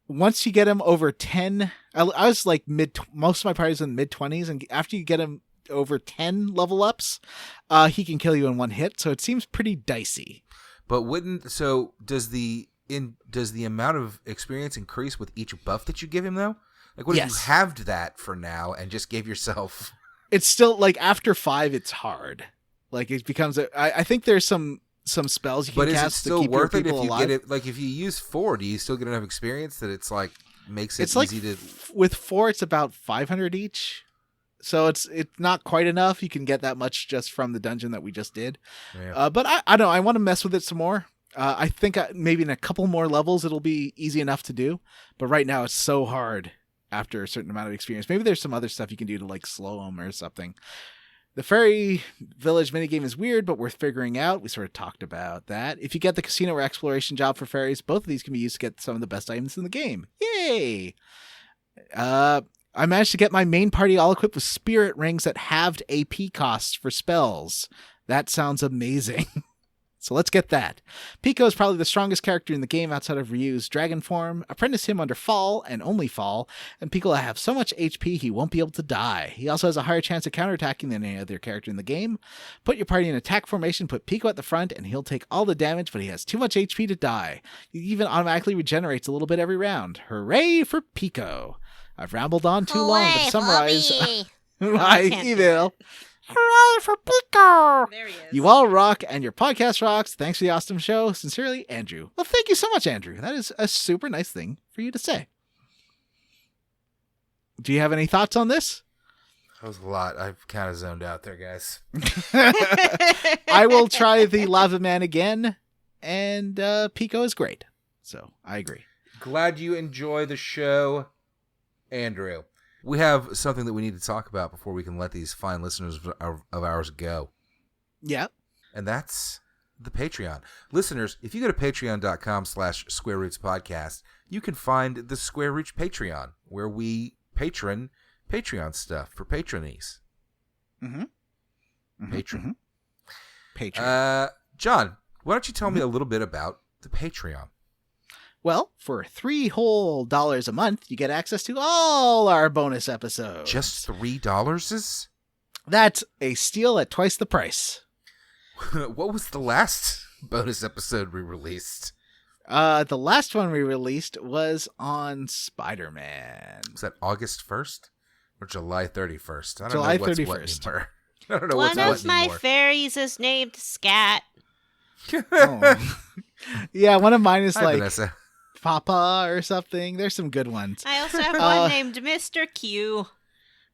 once you get him over 10, I was like most of my parties in the mid-20s, and after you get him over 10 level ups, he can kill you in one hit, so it seems pretty dicey. But does the amount of experience increase with each buff that you give him, though? Like, what if you halved that for now and just gave yourself... It's still, like, after 5, it's hard. Like, it becomes I think there's some spells you can cast to keep your people alive. Get it? Like, if you use 4, do you still get enough experience that it's like makes it it's easy like, to? With 4, it's about 500 each, so it's not quite enough. You can get that much just from the dungeon that we just did. Yeah. But I don't know. I want to mess with it some more. I think maybe in a couple more levels it'll be easy enough to do. But right now it's so hard after a certain amount of experience. Maybe there's some other stuff you can do to like slow them or something. The Fairy Village minigame is weird, but worth figuring out. We sort of talked about that. If you get the casino or exploration job for fairies, both of these can be used to get some of the best items in the game. Yay! I managed to get my main party all equipped with spirit rings that halved AP costs for spells. That sounds amazing. So let's get that. Pico is probably the strongest character in the game outside of Ryu's dragon form. Apprentice him under Fall and only Fall, and Pico will have so much HP he won't be able to die. He also has a higher chance of counterattacking than any other character in the game. Put your party in attack formation, put Pico at the front, and he'll take all the damage, but he has too much HP to die. He even automatically regenerates a little bit every round. Hooray for Pico! I've rambled on too long to summarize my email. Hooray for Pico! There he is. You all rock, and your podcast rocks. Thanks for the awesome show. Sincerely, Andrew. Well, thank you so much, Andrew. That is a super nice thing for you to say. Do you have any thoughts on this? That was a lot. I've kind of zoned out there, guys. I will try the Lava Man again, and Pico is great. So, I agree. Glad you enjoy the show, Andrew. We have something that we need to talk about before we can let these fine listeners of ours go. Yeah. And that's the Patreon. Listeners, if you go to patreon.com/SquareRootsPodcast, you can find the Square Roots Patreon, where we Patreon stuff for patronies. Mm-hmm. Patron. Mm-hmm. Patreon. John, why don't you tell me a little bit about the Patreon? Well, for $3 whole a month, you get access to all our bonus episodes. Just $3? That's a steal at twice the price. What was the last bonus episode we released? The last one we released was on Spider-Man. Was that August 1st or July 31st? I don't July know what's 31st. what anymore. I don't know One what's of what my anymore. fairies is named Scat. Oh. Yeah, one of mine is Hi, like Vanessa. Papa or something. There's some good ones. I also have one named Mr. Q.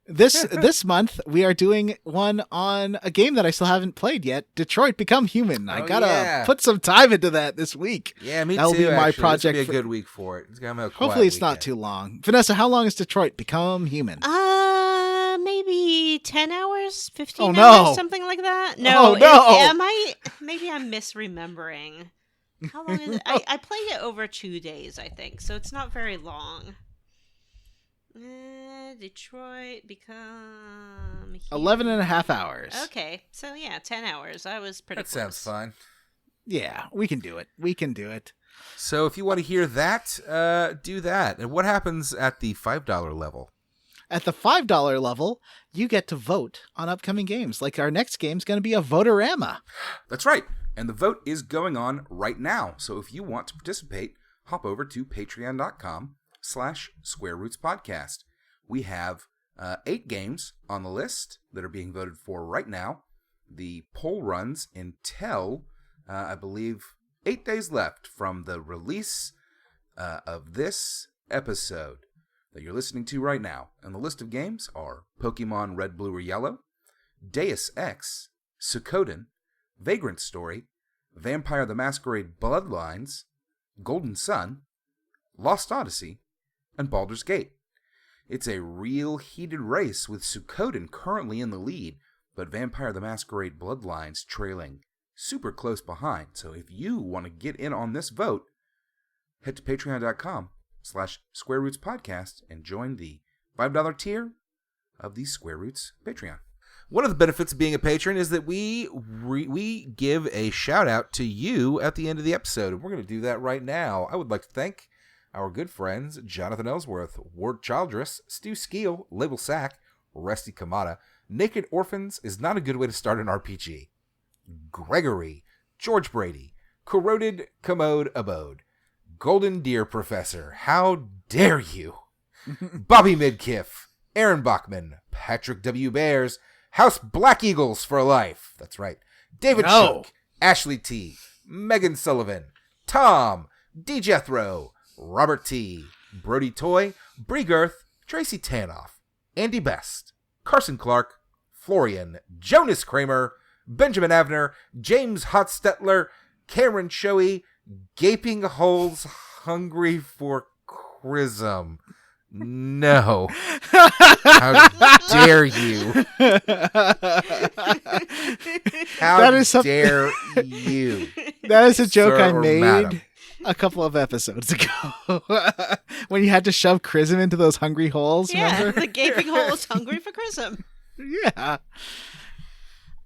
This month we are doing one on a game that I still haven't played yet. Detroit Become Human. I gotta put some time into that this week. Yeah, me That'll too. be my actually. project. This will be a good week for it. Hopefully, it's not too long. Vanessa, how long is Detroit Become Human? Maybe 10 hours, 15 Oh, hours, no. something like that. No, Oh, no. maybe I'm misremembering. How long is it? I played it over 2 days, I think, so it's not very long. Detroit Become Human. 11 and a half hours. Okay, so yeah, 10 hours. I was pretty That close. sounds fine. Yeah, we can do it. So if you want to hear that, do that. And what happens at the $5 level? At the $5 level, you get to vote on upcoming games. Like our next game's going to be a Votorama. That's right. And the vote is going on right now. So if you want to participate, hop over to patreon.com/SquareRootsPodcast. We have 8 games on the list that are being voted for right now. The poll runs until, I believe, 8 days left from the release of this episode that you're listening to right now. And the list of games are Pokemon Red, Blue, or Yellow, Deus Ex, Suikoden, Vagrant Story, Vampire the Masquerade Bloodlines, Golden Sun, Lost Odyssey, and Baldur's Gate. It's a real heated race with Suikoden currently in the lead, but Vampire the Masquerade Bloodlines trailing super close behind. So if you want to get in on this vote, head to patreon.com/SquareRootsPodcast and join the $5 tier of the Square Roots Patreon. One of the benefits of being a patron is that we give a shout out to you at the end of the episode, and we're going to do that right now. I would like to thank our good friends Jonathan Ellsworth, Ward Childress, Stu Skeel, Label Sack, Rusty Kamada, Naked Orphans is not a good way to start an RPG, Gregory, George Brady, Corroded Commode Abode, Golden Deer Professor, how dare you, Bobby Midkiff, Aaron Bachman, Patrick W. Bears, House Black Eagles for Life, that's right, David Shook, Ashley T., Megan Sullivan, Tom, D. Jethro, Robert T., Brody Toy, Bree Girth, Tracy Tanoff, Andy Best, Carson Clark, Florian, Jonas Kramer, Benjamin Avner, James Hotstetler, Cameron Shoei, Gaping Holes Hungry for Chrism. No. How dare you? How dare you? That is a joke sir I or made madam. a couple of episodes ago. When you had to shove Chrism into those hungry holes, Yeah, remember? the gaping hole is hungry for Chrism. Yeah.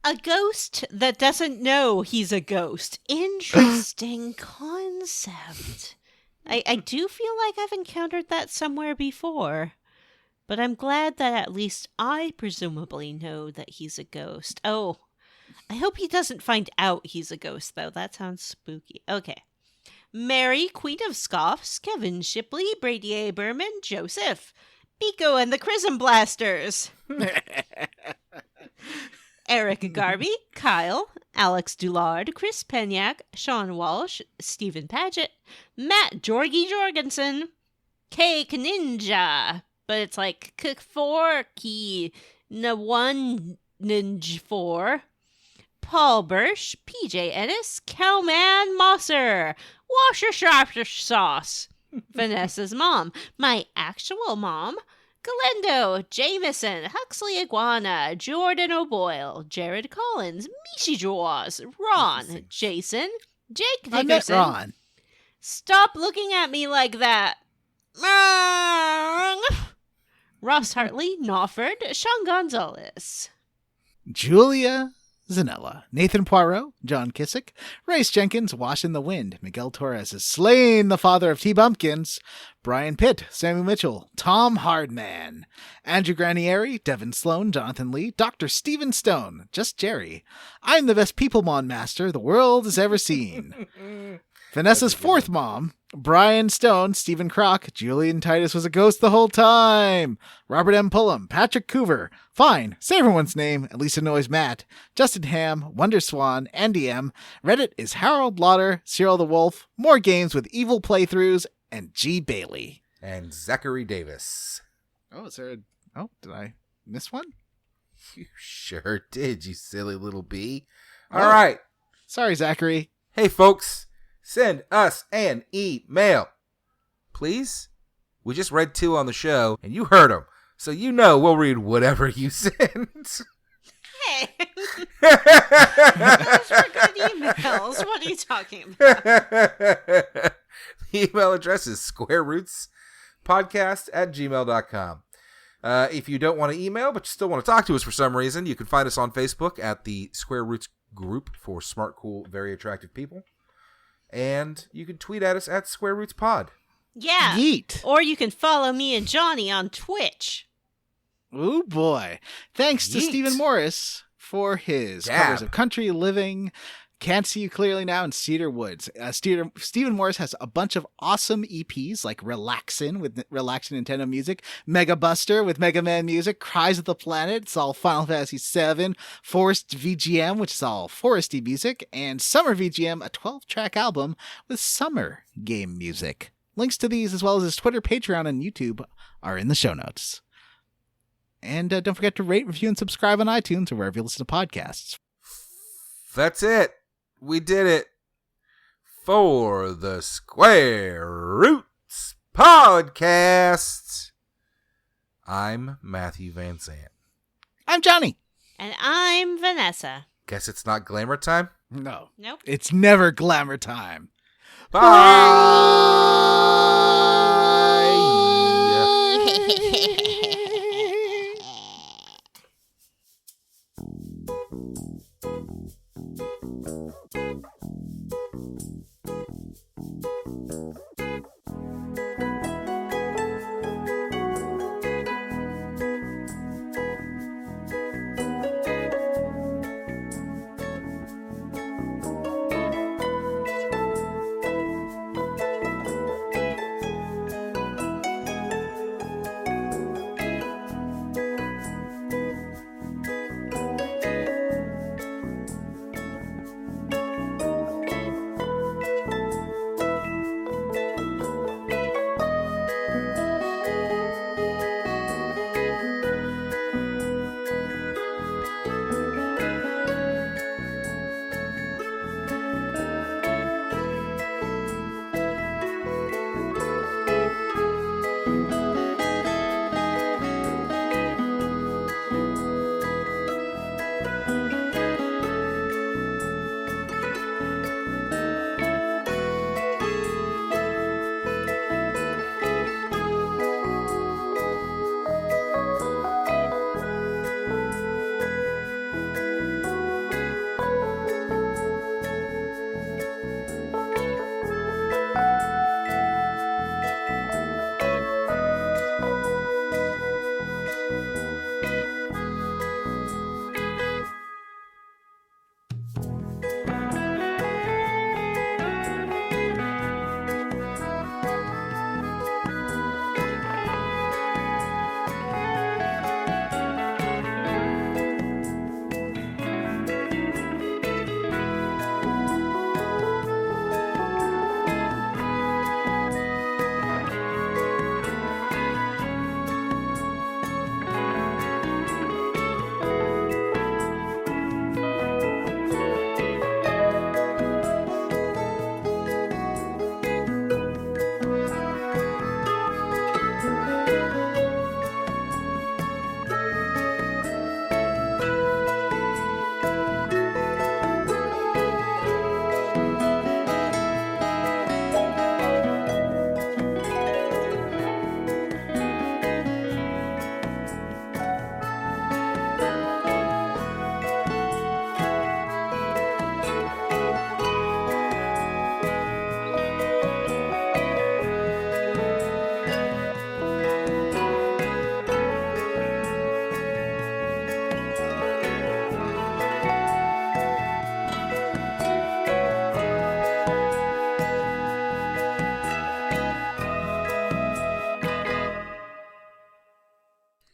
A ghost that doesn't know he's a ghost. Interesting concept. I do feel like I've encountered that somewhere before. But I'm glad that at least I presumably know that he's a ghost. Oh, I hope he doesn't find out he's a ghost, though. That sounds spooky. Okay. Mary, Queen of Scoffs, Kevin Shipley, Brady A. Berman, Joseph, Biko and the Chrism Blasters. Eric Garvey, Kyle, Alex Doulard, Chris Penyak, Sean Walsh, Stephen Paget, Matt Jorgie Jorgensen, Cake Ninja, but it's like K4 1 Ninja 4, Paul Bursch, PJ Ennis, Cowman Mosser, Washer Sharper Sauce, Vanessa's mom, my actual mom, Galendo, Jameson, Huxley Iguana, Jordan O'Boyle, Jared Collins, Mishi Jaws, Ron, Jason, Jake I met Dickerson. Ron. Stop looking at me like that. Ross Hartley, Nawford, Sean Gonzalez. Julia Zanella, Nathan Poirot, John Kissick, Race Jenkins, Wash in the Wind, Miguel Torres is slain, the father of T. Bumpkins, Brian Pitt, Sammy Mitchell, Tom Hardman, Andrew Granieri, Devin Sloan, Jonathan Lee, Dr. Stephen Stone, Just Jerry, I'm the best Peoplemon master the world has ever seen. Vanessa's fourth mom, Brian Stone, Stephen Kroc, Julian Titus was a ghost the whole time, Robert M. Pullum, Patrick Coover, fine, say everyone's name, at least it knows Matt, Justin Ham, Wonder Swan, Andy M, Reddit is Harold Lauder, Cyril the Wolf, more games with evil playthroughs, and G. Bailey. And Zachary Davis. Oh, is there a... Oh, did I Miss one? You sure did, you silly little bee. All right. Sorry, Zachary. Hey, folks, send us an email, please. We just read 2 on the show, and you heard them, so you know we'll read whatever you send. Hey, those were good emails. What are you talking about? The email address is squarerootspodcast@gmail.com. If you don't want to email, but you still want to talk to us for some reason, you can find us on Facebook at the Square Roots group for smart, cool, very attractive people. And you can tweet at us at Square Roots Pod. Yeah. Yeet. Or you can follow me and Johnny on Twitch. Ooh, boy. Thanks to Yeet. Stephen Morris for his Dab. covers of Country Living, Can't See You Clearly Now, and Cedar Woods. Stephen Morris has a bunch of awesome EPs like Relaxin' with Relaxin' Nintendo music, Mega Buster with Mega Man music, Cries of the Planet, it's all Final Fantasy VII, Forest VGM, which is all foresty music, and Summer VGM, a 12-track album with summer game music. Links to these, as well as his Twitter, Patreon, and YouTube, are in the show notes. And don't forget to rate, review, and subscribe on iTunes or wherever you listen to podcasts. That's it. We did it. For the Square Roots Podcast. I'm Matthew Van Zandt. I'm Johnny. And I'm Vanessa. Guess it's not glamour time? No, Nope. it's never glamour time. Bye!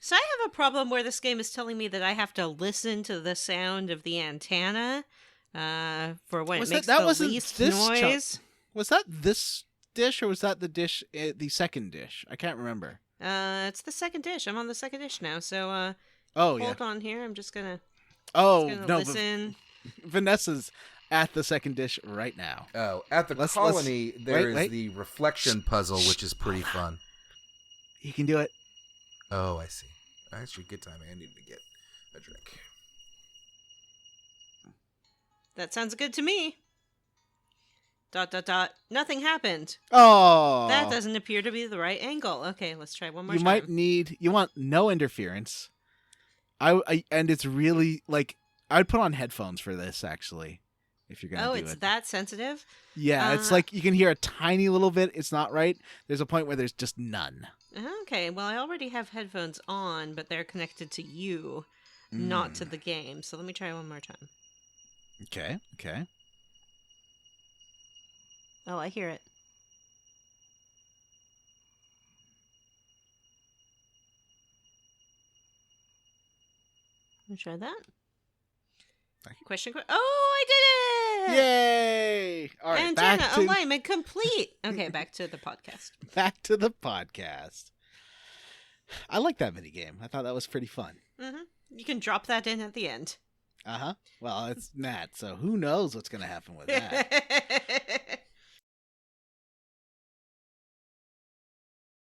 So I have a problem where this game is telling me that I have to listen to the sound of the antenna for when Was it makes that the wasn't least this noise. Was that this dish or was that the dish, the second dish? I can't remember. It's the second dish. I'm on the second dish now. So Oh yeah. Hold on here. I'm just gonna Oh no. listen. Vanessa's at the second dish right now. Oh, at the colony, there is the reflection puzzle, which is pretty fun. You can do it. Oh, I see. Actually, good timing. I need to get a drink. That sounds good to me. ... Nothing happened. Oh, That doesn't appear to be the right angle. Okay, let's try one more you time. might need. You want no interference. I and it's really like I'd put on headphones for this actually. If you're gonna do it's it. that sensitive? Yeah, it's like you can hear a tiny little bit. It's not right. There's a point where there's just none. Okay, well, I already have headphones on, but they're connected to you, not to the game. So let me try one more time. Okay. Oh, I hear it. Let me try that. Question. Oh, I did it! Yay! All right, Antenna alignment complete. Okay, back to the podcast. Back to the podcast. I like that mini game. I thought that was pretty fun. Mm-hmm. You can drop that in at the end. Well, it's Matt, so who knows what's going to happen with that.